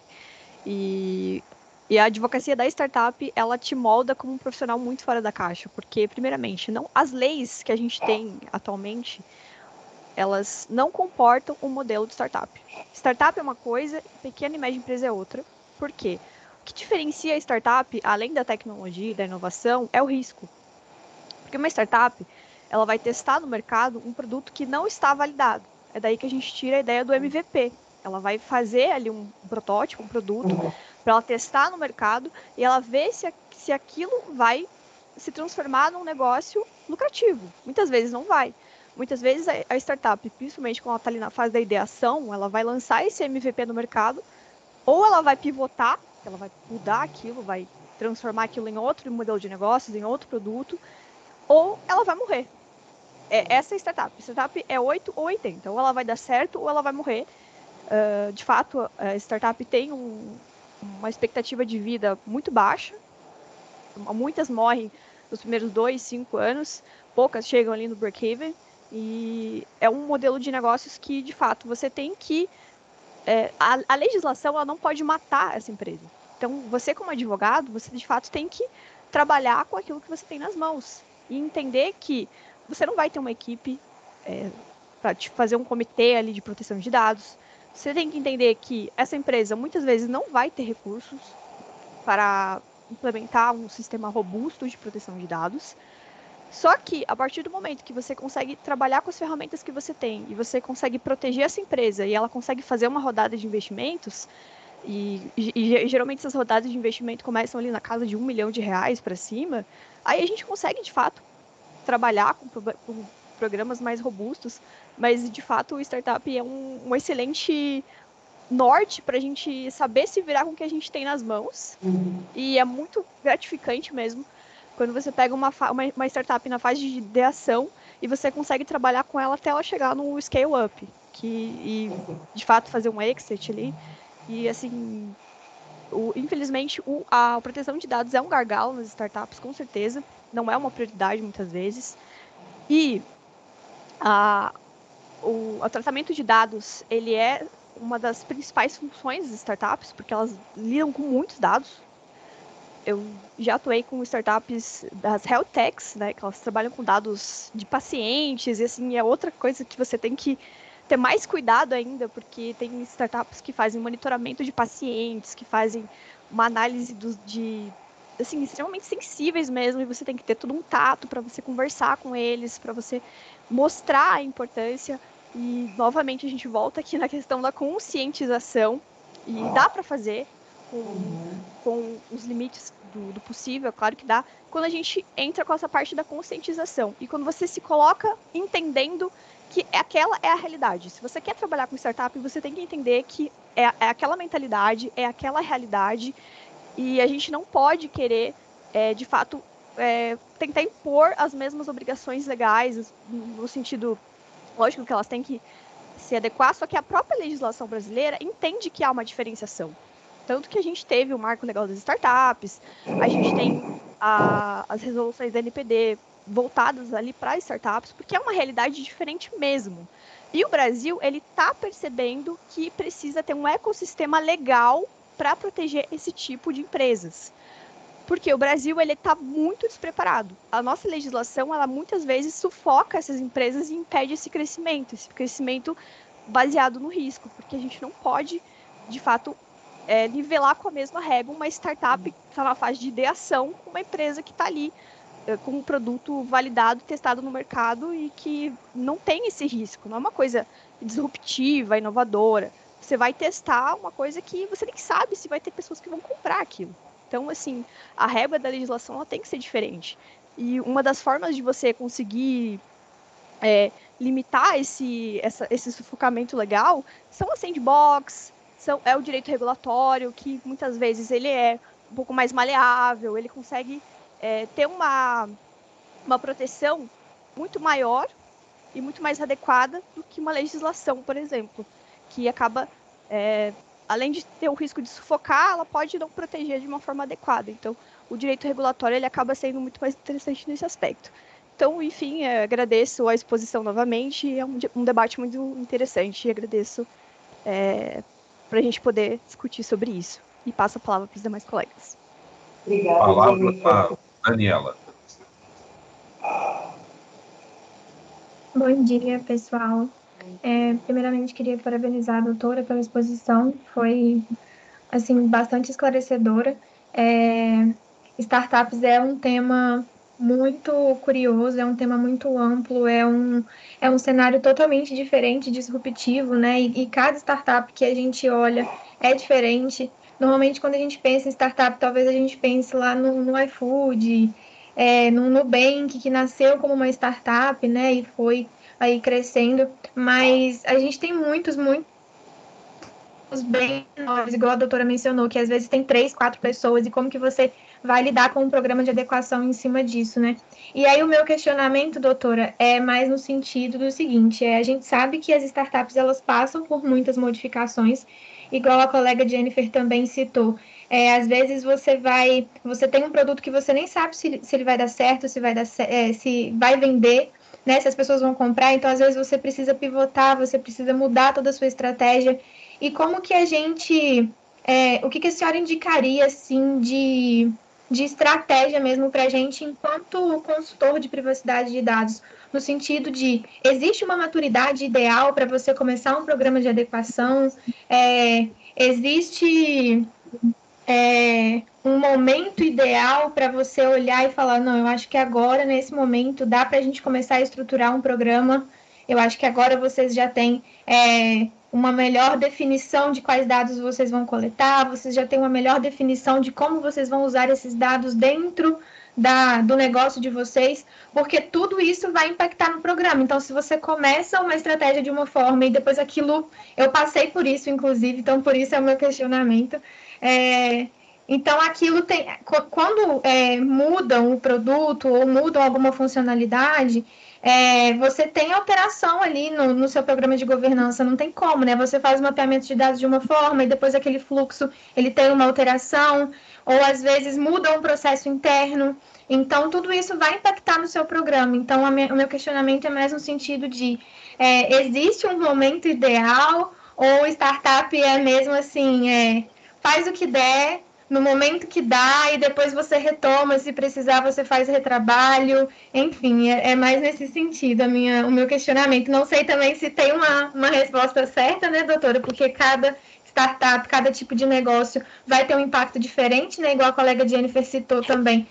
E E a advocacia da startup, ela te molda como um profissional muito fora da caixa, porque, primeiramente, as leis que a gente tem atualmente, elas não comportam um modelo de startup. Startup é uma coisa, pequena e média empresa é outra. Por quê? O que diferencia a startup, além da tecnologia e da inovação, é o risco. Porque uma startup, ela vai testar no mercado um produto que não está validado. É daí que a gente tira a ideia do MVP. Ela vai fazer ali um protótipo, um produto, para ela testar no mercado e ela ver se aquilo vai se transformar num negócio lucrativo. Muitas vezes não vai. Muitas vezes a startup, principalmente quando ela está ali na fase da ideação, ela vai lançar esse MVP no mercado, ou ela vai pivotar, ela vai mudar aquilo, vai transformar aquilo em outro modelo de negócios, em outro produto, ou ela vai morrer. Essa é a startup. Startup é 8 ou 80. Ou ela vai dar certo ou ela vai morrer. De fato, a startup tem uma expectativa de vida muito baixa. Muitas morrem nos primeiros 2, 5 anos. Poucas chegam ali no break-even. E é um modelo de negócios que, de fato, você tem que... a legislação ela não pode matar essa empresa. Então, você como advogado, você, de fato, tem que trabalhar com aquilo que você tem nas mãos. E entender que você não vai ter uma equipe para te fazer um comitê ali de proteção de dados. Você tem que entender que essa empresa muitas vezes não vai ter recursos para implementar um sistema robusto de proteção de dados. Só que, a partir do momento que você consegue trabalhar com as ferramentas que você tem e você consegue proteger essa empresa e ela consegue fazer uma rodada de investimentos, e geralmente essas rodadas de investimento começam ali na casa de R$1 milhão para cima, aí a gente consegue, de fato, trabalhar com programas mais robustos, mas, de fato, o startup é um excelente norte para a gente saber se virar com o que a gente tem nas mãos, e é muito gratificante mesmo quando você pega uma startup na fase de ideação e você consegue trabalhar com ela até ela chegar no scale-up, e de fato fazer um exit ali. E assim, infelizmente, a proteção de dados é um gargalo nas startups, com certeza. Não é uma prioridade muitas vezes. E o tratamento de dados, ele é uma das principais funções das startups, porque elas lidam com muitos dados. Eu já atuei com startups das health techs, né, que elas trabalham com dados de pacientes, e assim, é outra coisa que você tem que ter mais cuidado ainda, porque tem startups que fazem monitoramento de pacientes, que fazem uma análise assim, extremamente sensíveis mesmo, e você tem que ter todo um tato para você conversar com eles, para você mostrar a importância. E, novamente, a gente volta aqui na questão da conscientização, e dá para fazer com os limites do possível, claro que dá, quando a gente entra com essa parte da conscientização, e quando você se coloca entendendo que aquela é a realidade. Se você quer trabalhar com startup, você tem que entender que é aquela mentalidade, é aquela realidade, e a gente não pode querer, de fato, tentar impor as mesmas obrigações legais, no sentido, lógico que elas têm que se adequar, só que a própria legislação brasileira entende que há uma diferenciação. Tanto que a gente teve o Marco Legal das Startups, a gente tem as resoluções da NPD voltadas ali para startups, porque é uma realidade diferente mesmo. E o Brasil, ele está percebendo que precisa ter um ecossistema legal para proteger esse tipo de empresas. Porque o Brasil, ele está muito despreparado. A nossa legislação, ela muitas vezes sufoca essas empresas e impede esse crescimento baseado no risco, porque a gente não pode, de fato, nivelar com a mesma régua uma startup que está na fase de ideação com uma empresa que está ali com um produto validado, testado no mercado e que não tem esse risco. Não é uma coisa disruptiva, inovadora. Você vai testar uma coisa que você nem sabe se vai ter pessoas que vão comprar aquilo. Então, assim, a régua da legislação ela tem que ser diferente. E uma das formas de você conseguir limitar esse sufocamento legal são as sandbox, é o direito regulatório, que muitas vezes ele é um pouco mais maleável, ele consegue ter uma proteção muito maior e muito mais adequada do que uma legislação, por exemplo, que acaba, além de ter o risco de sufocar, ela pode não proteger de uma forma adequada. Então, o direito regulatório ele acaba sendo muito mais interessante nesse aspecto. Então, enfim, agradeço a exposição novamente, é um debate muito interessante e agradeço para a gente poder discutir sobre isso. E passo a palavra para os demais colegas. Obrigada, Palavra Jennifer. a Daniela. Bom dia, pessoal. Primeiramente, queria parabenizar a doutora pela exposição, foi, assim, bastante esclarecedora. Startups é um tema muito curioso, é um tema muito amplo, é um cenário totalmente diferente, disruptivo, né? E cada startup que a gente olha é diferente. Normalmente, quando a gente pensa em startup, talvez a gente pense lá no iFood, no Nubank, que nasceu como uma startup, né? E foi aí crescendo. Mas a gente tem muitos bem menores, igual a doutora mencionou, que às vezes tem 3, 4 pessoas, e como que você vai lidar com um programa de adequação em cima disso, né? E aí o meu questionamento, doutora, é mais no sentido do seguinte, a gente sabe que as startups, elas passam por muitas modificações, igual a colega Jennifer também citou. Às vezes você tem um produto que você nem sabe se ele vai dar certo, se vai vender, né? Se as pessoas vão comprar, então às vezes você precisa pivotar, você precisa mudar toda a sua estratégia. E como que a gente, o que a senhora indicaria, assim, de estratégia mesmo para a gente, enquanto consultor de privacidade de dados, no sentido de, existe uma maturidade ideal para você começar um programa de adequação? Existe um momento ideal para você olhar e falar, não, eu acho que agora, nesse momento, dá para a gente começar a estruturar um programa. Eu acho que agora vocês já têm uma melhor definição de quais dados vocês vão coletar, vocês já têm uma melhor definição de como vocês vão usar esses dados dentro do negócio de vocês, porque tudo isso vai impactar no programa. Então, se você começa uma estratégia de uma forma e depois aquilo... Eu passei por isso, inclusive, então por isso é o meu questionamento. Então, aquilo tem... Quando mudam o produto ou mudam alguma funcionalidade, você tem alteração ali no seu programa de governança, não tem como, né? Você faz o mapeamento de dados de uma forma e depois aquele fluxo, ele tem uma alteração, ou às vezes muda um processo interno. Então, tudo isso vai impactar no seu programa. Então, o meu questionamento é mais no sentido de, existe um momento ideal ou startup é mesmo assim, faz o que der, no momento que dá, e depois você retoma, se precisar você faz retrabalho, enfim, é mais nesse sentido o meu questionamento. Não sei também se tem uma resposta certa, né, doutora, porque cada startup, cada tipo de negócio vai ter um impacto diferente, né, igual a colega Jennifer citou também,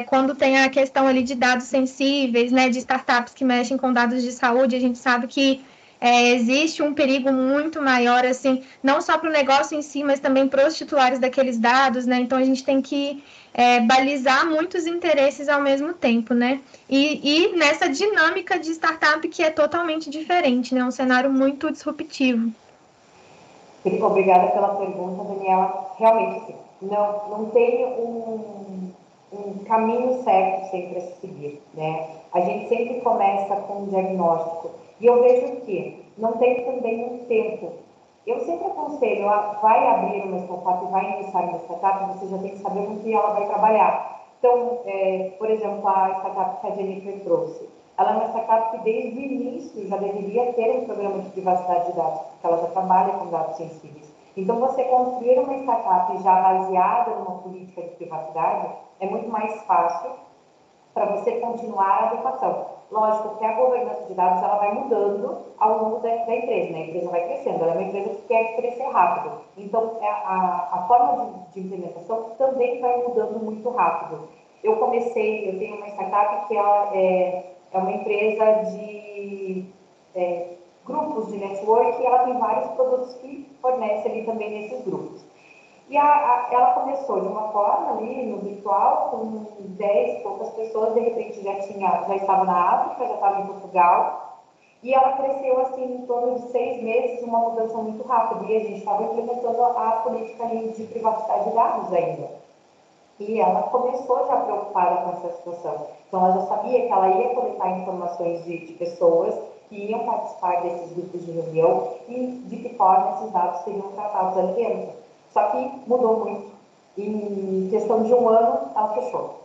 quando tem a questão ali de dados sensíveis, né, de startups que mexem com dados de saúde, a gente sabe que existe um perigo muito maior, assim, não só para o negócio em si, mas também para os titulares daqueles dados, né? Então, a gente tem que balizar muitos interesses ao mesmo tempo, né? E nessa dinâmica de startup que é totalmente diferente, né? Um cenário muito disruptivo. Obrigada pela pergunta, Daniela. Realmente, sim, não tem um caminho certo sempre a se seguir, né? A gente sempre começa com um diagnóstico. E eu vejo que não tem também um tempo. Eu sempre aconselho, vai abrir uma startup, vai iniciar uma startup, você já tem que saber com que ela vai trabalhar. Então, por exemplo, a startup que a Jennifer trouxe, ela é uma startup que desde o início já deveria ter um programa de privacidade de dados, porque ela já trabalha com dados sensíveis. Então, você construir uma startup já baseada numa política de privacidade é muito mais fácil para você continuar a adequação. Lógico que a governança de dados ela vai mudando ao longo da empresa, né? A empresa vai crescendo, ela é uma empresa que quer crescer rápido. Então, a forma de implementação também vai mudando muito rápido. Eu tenho uma startup que ela é uma empresa de grupos de network e ela tem vários produtos que fornece ali também nesses grupos. E ela começou de uma forma ali no virtual, com 10 poucas pessoas, de repente já estava na África, já estava em Portugal, e ela cresceu assim em torno de 6 meses, uma mudança muito rápida, e a gente estava implementando a política ali de privacidade de dados ainda. E ela começou já preocupada com essa situação. Então, ela já sabia que ela ia coletar informações de pessoas que iam participar desses grupos de reunião e de que forma esses dados seriam tratados ali dentro. Só que mudou muito. Em questão de um ano, ela fechou.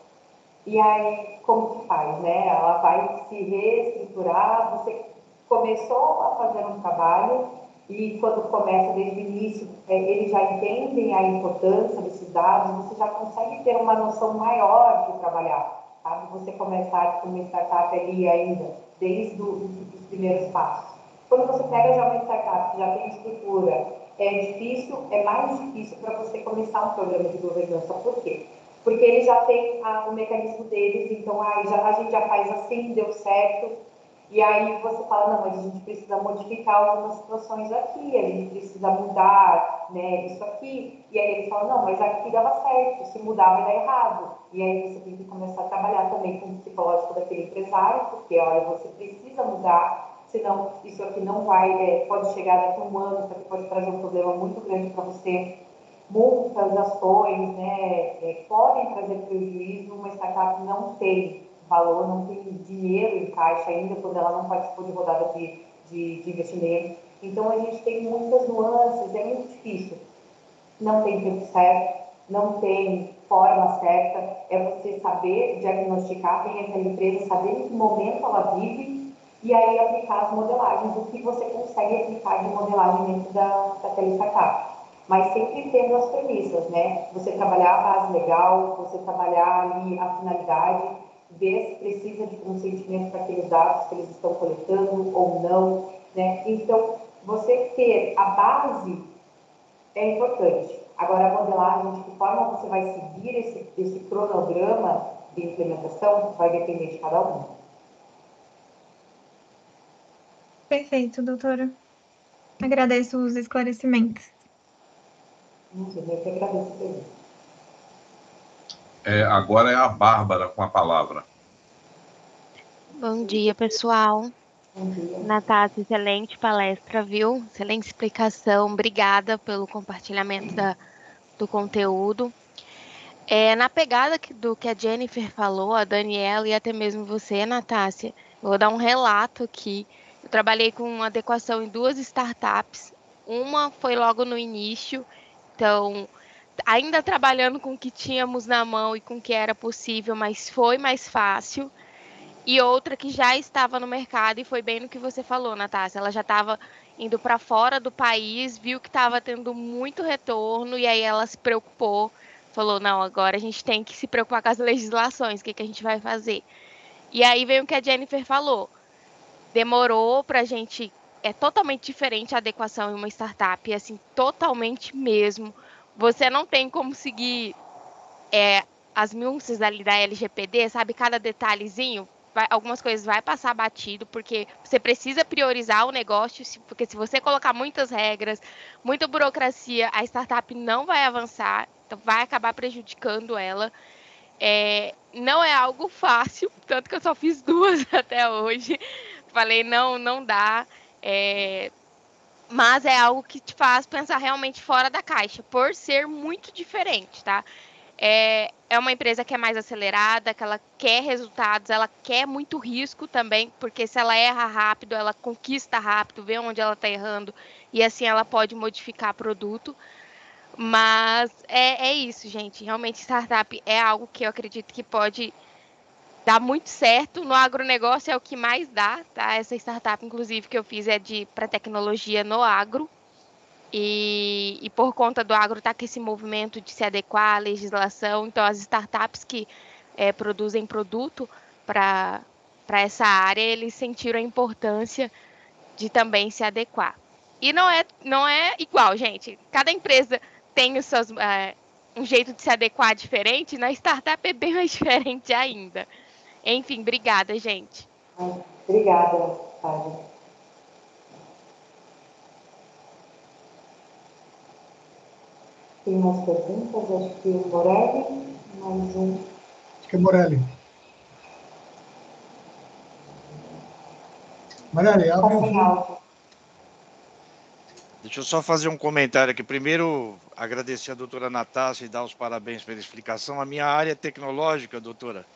E aí, como que faz, né? Ela vai se reestruturar, você começou a fazer um trabalho, e quando começa desde o início, eles já entendem a importância desses dados, você já consegue ter uma noção maior de trabalhar, sabe? Você começar com uma startup ali ainda, desde os primeiros passos. Quando você pega já uma startup que já tem estrutura, é mais difícil para você começar um programa de governança. Por quê? Porque eles já têm o mecanismo deles, então a gente já faz assim, deu certo, e aí você fala, não, mas a gente precisa modificar algumas situações aqui, a gente precisa mudar, né, isso aqui, e aí eles falam, não, mas aqui dava certo, se mudar vai dar errado, e aí você tem que começar a trabalhar também com o psicológico daquele empresário, porque, olha, você precisa mudar, senão isso aqui não vai, pode chegar daqui a um ano, isso aqui pode trazer um problema muito grande para você. Multas, ações, né, podem trazer prejuízo, uma startup não tem valor, não tem dinheiro em caixa ainda, quando ela não participou de rodada de investimento. Então, a gente tem muitas nuances, é muito difícil. Não tem tempo certo, não tem forma certa, é você saber diagnosticar quem é aquela empresa, saber em que momento ela vive e aí aplicar as modelagens, o que você consegue aplicar de modelagem dentro daquela startup. Mas sempre tendo as premissas, né? Você trabalhar a base legal, você trabalhar ali a finalidade, ver se precisa de consentimento para aqueles dados que eles estão coletando ou não, né? Então, você ter a base é importante. Agora, a modelagem, de que forma você vai seguir esse cronograma de implementação, vai depender de cada um. Perfeito, doutora. Agradeço os esclarecimentos. Não sei, eu que agradeço por isso. Agora é a Bárbara com a palavra. Bom dia, pessoal. Bom dia. Natália, excelente palestra, viu? Excelente explicação. Obrigada pelo compartilhamento do conteúdo. Na pegada do que a Jennifer falou, a Daniela e até mesmo você, Natácia, vou dar um relato aqui. Eu trabalhei com adequação em 2 startups. Uma foi logo no início, então, ainda trabalhando com o que tínhamos na mão e com o que era possível, mas foi mais fácil. E outra que já estava no mercado, e foi bem no que você falou, Natácia. Ela já estava indo para fora do país, viu que estava tendo muito retorno, e aí ela se preocupou, falou, não, agora a gente tem que se preocupar com as legislações, o que a gente vai fazer? E aí veio o que a Jennifer falou. Demorou para a gente... É totalmente diferente a adequação em uma startup, assim, totalmente mesmo. Você não tem como seguir as nuances ali da LGPD, sabe? Cada detalhezinho, algumas coisas vai passar batido, porque você precisa priorizar o negócio, porque se você colocar muitas regras, muita burocracia, a startup não vai avançar, então vai acabar prejudicando ela. Não é algo fácil, tanto que eu só fiz 2 até hoje. Falei, não dá. Mas é algo que te faz pensar realmente fora da caixa, por ser muito diferente, tá? É uma empresa que é mais acelerada, que ela quer resultados, ela quer muito risco também, porque se ela erra rápido, ela conquista rápido, vê onde ela está errando, e assim ela pode modificar produto. Mas é isso, gente. Realmente, startup é algo que eu acredito que pode dar muito certo. No agronegócio é o que mais dá, tá? Essa startup, inclusive, que eu fiz é para tecnologia no agro. E por conta do agro estar com esse movimento de se adequar à legislação, então as startups que produzem produto para essa área, eles sentiram a importância de também se adequar. E não é igual, gente. Cada empresa tem os seus, um jeito de se adequar diferente, na startup é bem mais diferente ainda. Enfim, obrigada, gente. Obrigada, Fábio. Tem mais perguntas? Acho que o Morelli, mais um. Acho que é Morelli. Morelli, abre o vídeo. Deixa eu só fazer um comentário aqui. Primeiro, agradecer a doutora Natácia e dar os parabéns pela explicação. A minha área é tecnológica, doutora,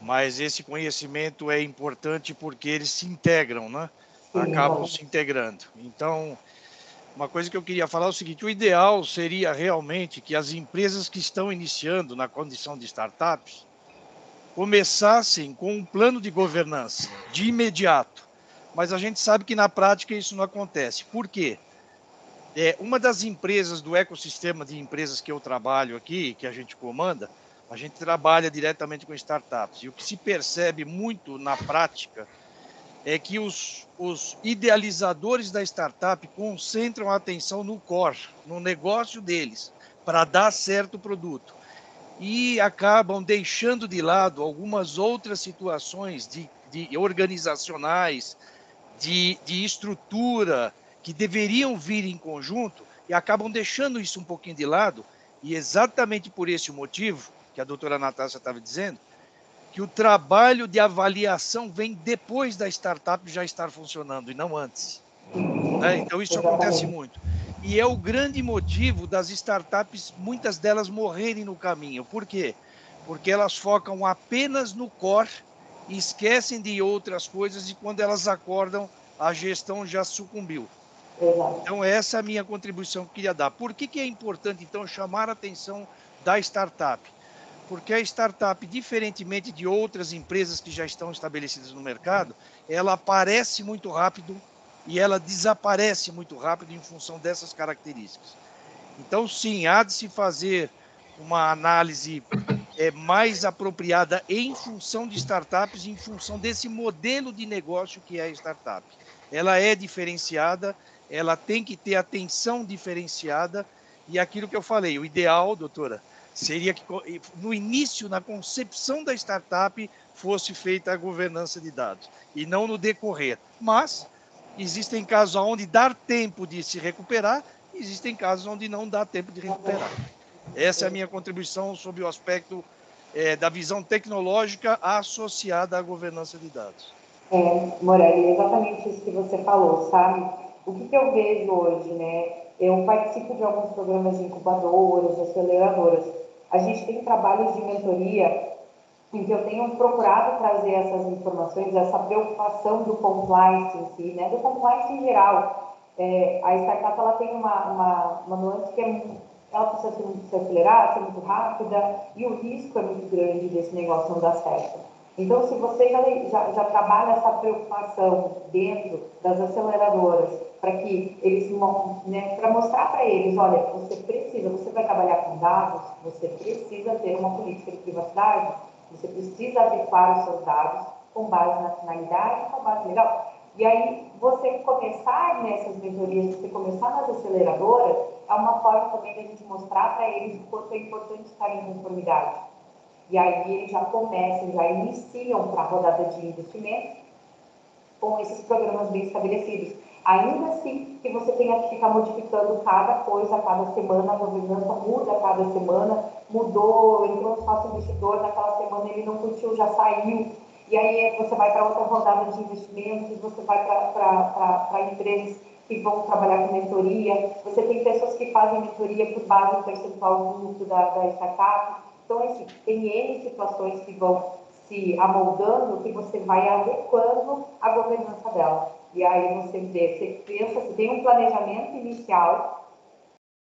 mas esse conhecimento é importante porque eles se integram, né? Acabam se integrando. Então, uma coisa que eu queria falar é o seguinte, o ideal seria realmente que as empresas que estão iniciando na condição de startups começassem com um plano de governança de imediato, mas a gente sabe que na prática isso não acontece. Por quê? Uma das empresas do ecossistema de empresas que eu trabalho aqui, que a gente comanda, a gente trabalha diretamente com startups. E o que se percebe muito na prática é que os idealizadores da startup concentram a atenção no core, no negócio deles, para dar certo o produto. E acabam deixando de lado algumas outras situações de organizacionais, de estrutura, que deveriam vir em conjunto, e acabam deixando isso um pouquinho de lado, e exatamente por esse motivo, que a doutora Natácia estava dizendo, que o trabalho de avaliação vem depois da startup já estar funcionando, e não antes. Né? Então, isso acontece muito. E é o grande motivo das startups, muitas delas morrerem no caminho. Por quê? Porque elas focam apenas no core e esquecem de outras coisas, e quando elas acordam, a gestão já sucumbiu. Então, essa é a minha contribuição que eu queria dar. Por que é importante, então, chamar a atenção da startup? Porque a startup, diferentemente de outras empresas que já estão estabelecidas no mercado, ela aparece muito rápido e ela desaparece muito rápido em função dessas características. Então, sim, há de se fazer uma análise mais apropriada em função de startups, em função desse modelo de negócio que é a startup. Ela é diferenciada, ela tem que ter atenção diferenciada, e aquilo que eu falei, o ideal, doutora, seria que no início, na concepção da startup, fosse feita a governança de dados, e não no decorrer. Mas existem casos onde dá tempo de se recuperar, existem casos onde não dá tempo de recuperar. Essa é a minha contribuição sobre o aspecto da visão tecnológica associada à governança de dados. Morelli, é exatamente isso que você falou, sabe? O que eu vejo hoje, né? Eu participo de alguns programas de incubadoras, de aceleradoras. A gente tem trabalhos de mentoria em que eu tenho procurado trazer essas informações, essa preocupação do compliance em si, né? Do compliance em geral. A startup, ela tem uma nuance que ela precisa se acelerar, ser muito rápida, e o risco é muito grande desse negócio não dar certo. Então, se você já trabalha essa preocupação dentro das aceleradoras, para que eles, né, para mostrar para eles, olha, você vai trabalhar com dados, você precisa ter uma política de privacidade, você precisa adequar os seus dados com base na finalidade e com base legal. E aí, você começar nessas mentorias, você começar nas aceleradoras, é uma forma também de a gente mostrar para eles o quanto é importante estar em conformidade. E aí eles já começam, já iniciam para a rodada de investimento com esses programas bem estabelecidos. Ainda assim que você tenha que ficar modificando cada coisa, cada semana, a governança muda cada semana, mudou, entrou um sócio investidor, naquela semana ele não curtiu, já saiu, e aí você vai para outra rodada de investimentos, você vai para empresas que vão trabalhar com mentoria, você tem pessoas que fazem mentoria por base percentual do lucro da startup. Então, assim, tem N situações que vão se amoldando, que você vai adequando a governança dela. E aí você pensa, você tem um planejamento inicial,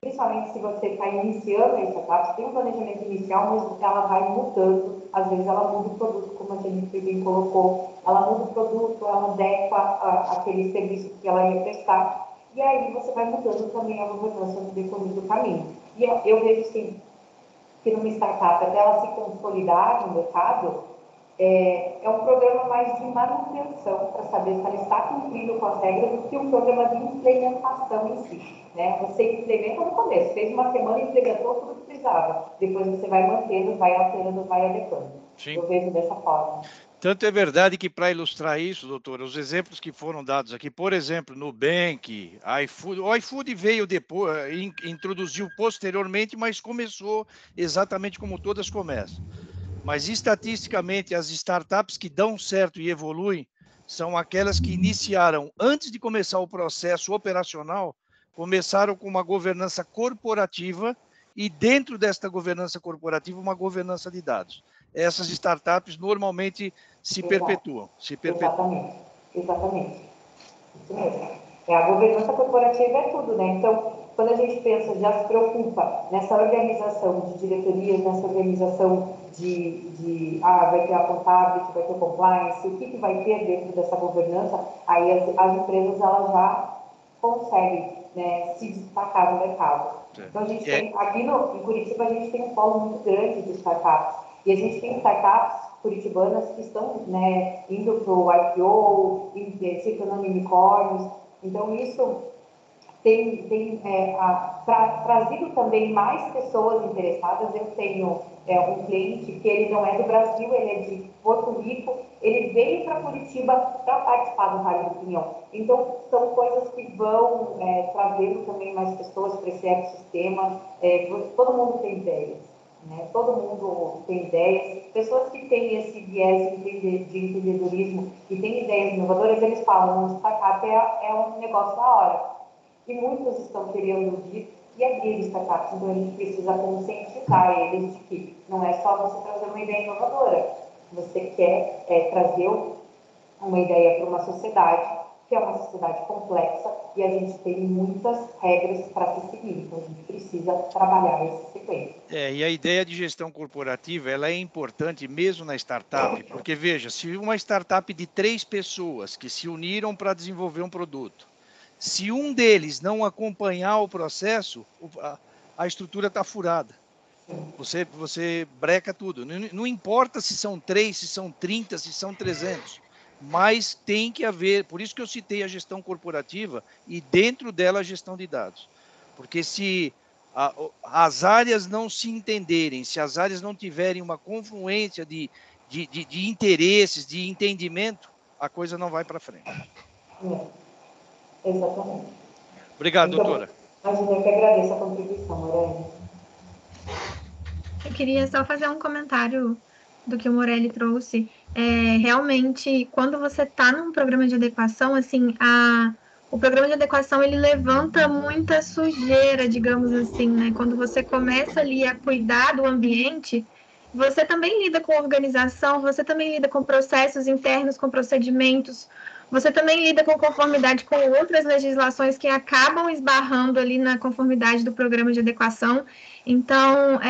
principalmente se você está iniciando a startup, você tem um planejamento inicial, mas ela vai mudando. Às vezes ela muda o produto, como a Jennifer bem colocou, ela muda o produto, ela adequa aquele serviço que ela ia prestar. E aí você vai mudando também a governança no decorrer do caminho. E eu vejo, sim, que numa startup, até ela se consolidar no mercado, é um programa mais de manutenção, para saber se ela está cumprindo com as regras, do que um programa de implementação em si. Né? Você implementa no começo, fez uma semana e implementou tudo que precisava. Depois você vai mantendo, vai alterando, vai adequando. Sim. Eu vejo dessa forma. Tanto é verdade que, para ilustrar isso, doutora, os exemplos que foram dados aqui, por exemplo, Nubank, iFood, o iFood veio depois, introduziu posteriormente, mas começou exatamente como todas começam. Mas, estatisticamente, as startups que dão certo e evoluem são aquelas que iniciaram, antes de começar o processo operacional, começaram com uma governança corporativa e, dentro desta governança corporativa, uma governança de dados. Essas startups normalmente se perpetuam. Exatamente. Isso mesmo. A governança corporativa é tudo, né? Então, quando a gente pensa, já se preocupa nessa organização de diretorias, nessa organização vai ter a contábil, vai ter compliance, o que vai ter dentro dessa governança, aí as empresas elas já consegue, né, se destacar no mercado. Então, a gente tem, aqui em Curitiba, a gente tem um polo muito grande de startups. E a gente tem startups curitibanas que estão, né, indo para o IPO, se tornando unicórnios. Então, isso tem trazido também mais pessoas interessadas. Eu tenho um cliente que ele não é do Brasil, ele é de Porto Rico, ele veio para Curitiba para participar do Vale do Pinhão. Então, são coisas que vão trazendo também mais pessoas para esse ecossistema. Todo mundo tem ideias, né? Todo mundo tem ideias. Pessoas que têm esse viés de empreendedorismo e têm ideias inovadoras, eles falam, um startup é um negócio da hora. E muitos estão querendo vir e abrir startups. Então, a gente precisa conscientizar eles de que não é só você trazer uma ideia inovadora. Você quer trazer uma ideia para uma sociedade, que é uma sociedade complexa, e a gente tem muitas regras para se seguir. Então, a gente precisa trabalhar essa sequência. E a ideia de gestão corporativa, ela é importante mesmo na startup, porque, veja, se uma startup de 3 pessoas que se uniram para desenvolver um produto, se um deles não acompanhar o processo, a estrutura está furada. Você breca tudo. Não importa se são 3, se são 30, se são 300, mas tem que haver, por isso que eu citei a gestão corporativa e dentro dela a gestão de dados. Porque se as áreas não se entenderem, se as áreas não tiverem uma confluência de interesses, de entendimento, a coisa não vai para frente. Exatamente. Obrigado, doutora. Imagina, eu que agradeço a contribuição, Morelli. Eu queria só fazer um comentário do que o Morelli trouxe. Realmente, quando você está num programa de adequação, assim, o programa de adequação, ele levanta muita sujeira, digamos assim, né? Quando você começa ali a cuidar do ambiente, você também lida com organização, você também lida com processos internos, com procedimentos, você também lida com conformidade com outras legislações que acabam esbarrando ali na conformidade do programa de adequação. Então,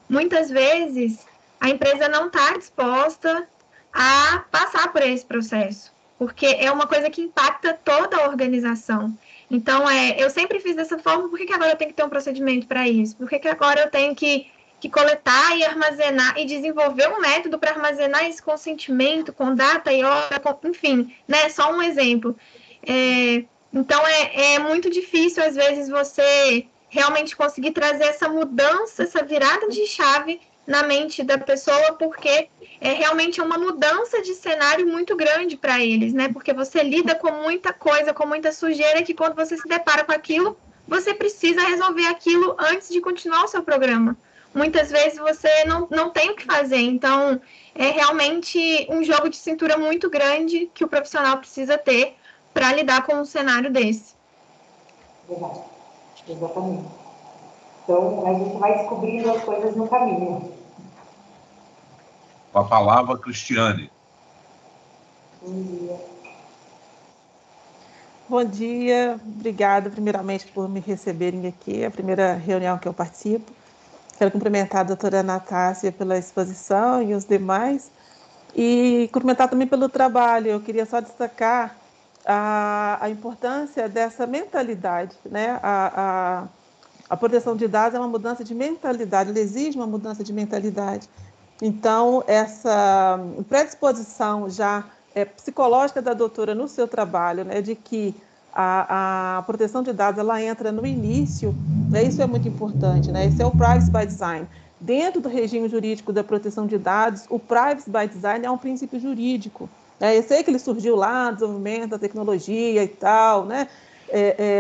muitas vezes, a empresa não está disposta a passar por esse processo, porque é uma coisa que impacta toda a organização. Então, eu sempre fiz dessa forma, por que agora eu tenho que ter um procedimento para isso? Por que agora eu tenho que coletar e armazenar e desenvolver um método para armazenar esse consentimento com data e hora, enfim, né? Só um exemplo. Então, é muito difícil, às vezes, você realmente conseguir trazer essa mudança, essa virada de chave na mente da pessoa, porque é realmente uma mudança de cenário muito grande para eles, né? Porque você lida com muita coisa, com muita sujeira, que quando você se depara com aquilo, você precisa resolver aquilo antes de continuar o seu programa. Muitas vezes você não tem o que fazer, então é realmente um jogo de cintura muito grande que o profissional precisa ter para lidar com um cenário desse. Verdade, exatamente. Então, a gente vai descobrindo as coisas no caminho. Com a palavra, Cristiane. Bom dia. Bom dia, obrigada primeiramente por me receberem aqui, é a primeira reunião que eu participo. Quero cumprimentar a doutora Natácia pela exposição e os demais, e cumprimentar também pelo trabalho. Eu queria só destacar a importância dessa mentalidade, né? A proteção de dados é uma mudança de mentalidade, ela exige uma mudança de mentalidade. Então, essa predisposição já psicológica da doutora no seu trabalho, né, de que a proteção de dados ela entra no início, né, isso é muito importante, né? Esse é o Privacy by Design. Dentro do regime jurídico da proteção de dados, o Privacy by Design é um princípio jurídico. Eu sei que ele surgiu lá no desenvolvimento da tecnologia e tal, né,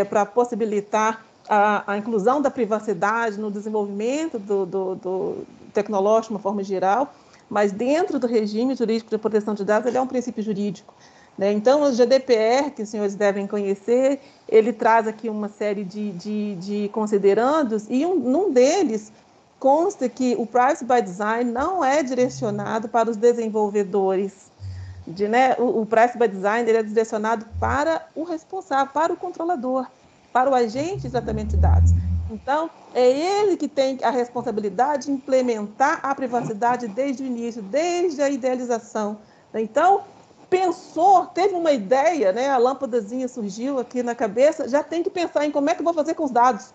para possibilitar a inclusão da privacidade no desenvolvimento do tecnológico de uma forma geral, mas dentro do regime jurídico de proteção de dados ele é um princípio jurídico. Então, o GDPR, que os senhores devem conhecer, ele traz aqui uma série de considerandos, e num deles consta que o Privacy by Design não é direcionado para os desenvolvedores. O Privacy by Design ele é direcionado para o responsável, para o controlador, para o agente de tratamento de dados. Então, é ele que tem a responsabilidade de implementar a privacidade desde o início, desde a idealização. Então, pensou, teve uma ideia, né? A lâmpadazinha surgiu aqui na cabeça, já tem que pensar em como é que eu vou fazer com os dados.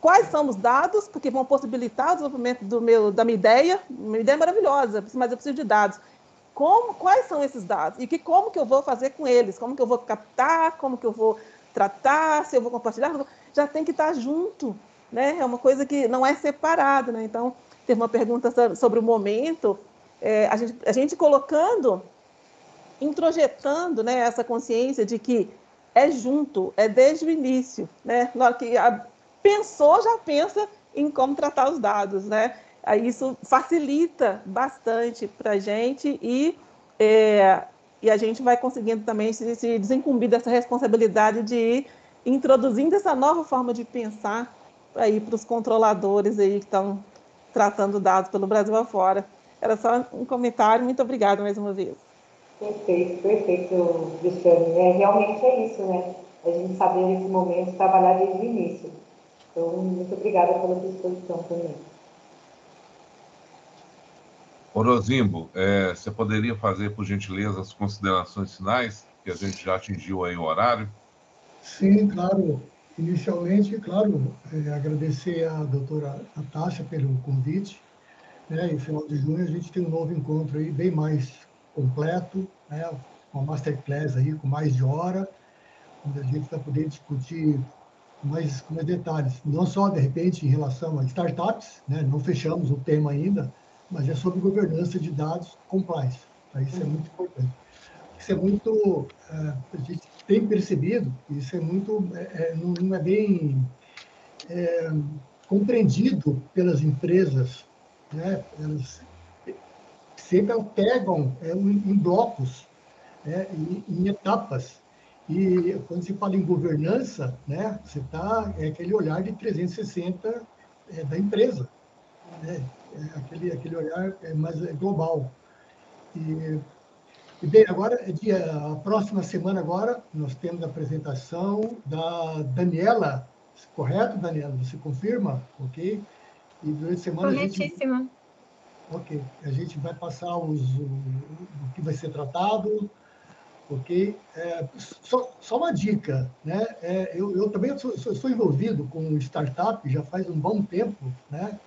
Quais são os dados, porque vão possibilitar o desenvolvimento da minha ideia. Uma ideia maravilhosa, mas eu preciso de dados. Quais são esses dados? E como que eu vou fazer com eles? Como que eu vou captar? Como que eu vou tratar? Se eu vou compartilhar? Já tem que estar junto, né? É uma coisa que não é separada, né? Então, teve uma pergunta sobre o momento. A gente colocando, introjetando, né, essa consciência de que é junto, é desde o início, né? Na hora que pensou, já pensa em como tratar os dados, né? Aí isso facilita bastante para a gente e a gente vai conseguindo também se desincumbir dessa responsabilidade de ir introduzindo essa nova forma de pensar aí para os controladores aí que estão tratando dados pelo Brasil afora. Era só um comentário. Muito obrigada mais uma vez. Perfeito, perfeito, Cristiane. Realmente é isso, né? A gente saber nesse momento trabalhar desde o início. Então, muito obrigada pela sua exposição também. Orozimbo, você poderia fazer, por gentileza, as considerações finais, que a gente já atingiu aí o horário? Sim, claro. Inicialmente, claro, agradecer à doutora Natácia pelo convite. Né? Em final de junho, a gente tem um novo encontro aí, bem mais completo, né? Uma masterclass aí com mais de hora, onde a gente vai poder discutir com mais detalhes, não só, de repente, em relação a startups, né? Não fechamos o tema ainda, mas é sobre governança de dados compliance. Isso é muito importante. Isso é muito, a gente tem percebido, isso é muito, não é bem compreendido pelas empresas, né? Elas sempre pegam em blocos, né? Em etapas. E quando se fala em governança, né? Você está aquele olhar de 360 da empresa, né? Aquele olhar mais global. E bem, agora, a próxima semana agora, nós temos a apresentação da Daniela, correto, Daniela? Você confirma? Ok? E durante a semana Corretíssimo. Ok, a gente vai passar o que vai ser tratado, ok? Só uma dica, né? Eu também sou envolvido com startup já faz um bom tempo, né?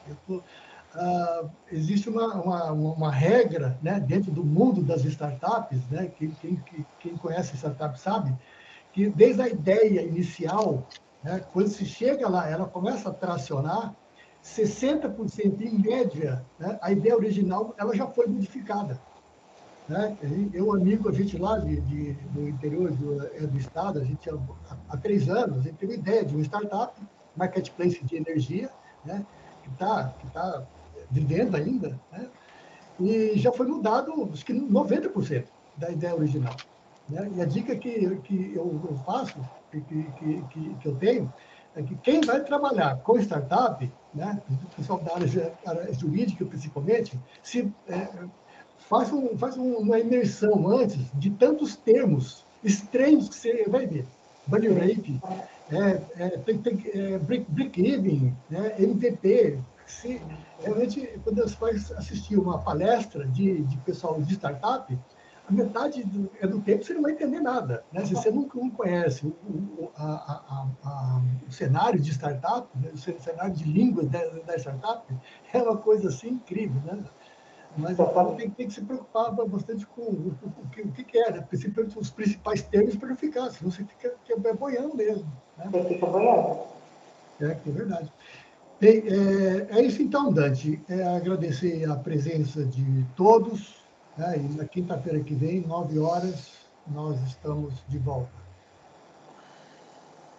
Existe uma regra, né, dentro do mundo das startups, né? Quem conhece startup sabe que desde a ideia inicial, né, quando se chega lá, ela começa a tracionar 60% em média, né, a ideia original ela já foi modificada. Né? A gente lá do interior do estado, a gente há 3 anos, a gente teve ideia de uma startup, marketplace de energia, né? que tá vivendo ainda, né? E já foi mudado, acho que 90% da ideia original. Né? E a dica que eu faço, que eu tenho, é que quem vai trabalhar com startup, né, o pessoal da área jurídica principalmente, faz uma imersão antes de tantos termos estranhos que você vai ver. Bunny rate, break-even, né, MVP. Realmente, quando você vai assistir uma palestra de pessoal de startup, a metade do tempo você não vai entender nada. Né? Se você não conhece o cenário de startup, né? O cenário de língua da startup, é uma coisa assim incrível. Né? Mas então tem que se preocupar bastante com o que é, né? Principalmente os principais termos para não ficar, senão você fica boiando mesmo. Né? Você fica boiando. É verdade. Bem, é isso então, Dante. Agradecer a presença de todos. Né? E na quinta-feira que vem, 9 horas, nós estamos de volta.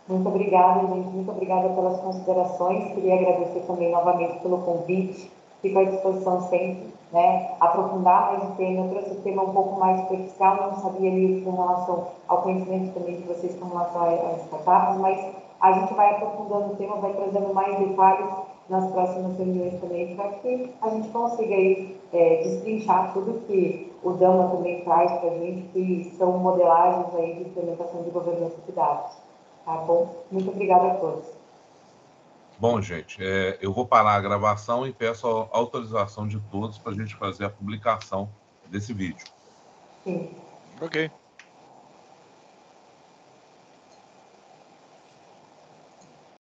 Muito obrigada, gente. Muito obrigada pelas considerações. Queria agradecer também novamente pelo convite. Fico à disposição sempre, né? Aprofundar mais o tema. Eu trouxe o tema um pouco mais superficial, não sabia ali com relação ao conhecimento também de vocês com relação às startups, mas a gente vai aprofundando o tema, vai trazendo mais detalhes nas próximas reuniões também, para que a gente consiga aí, destrinchar tudo que o Dama também traz para a gente, que são modelagens aí de implementação de governança de dados. Tá bom? Muito obrigada a todos. Bom, gente, eu vou parar a gravação e peço a autorização de todos para a gente fazer a publicação desse vídeo. Sim. Ok.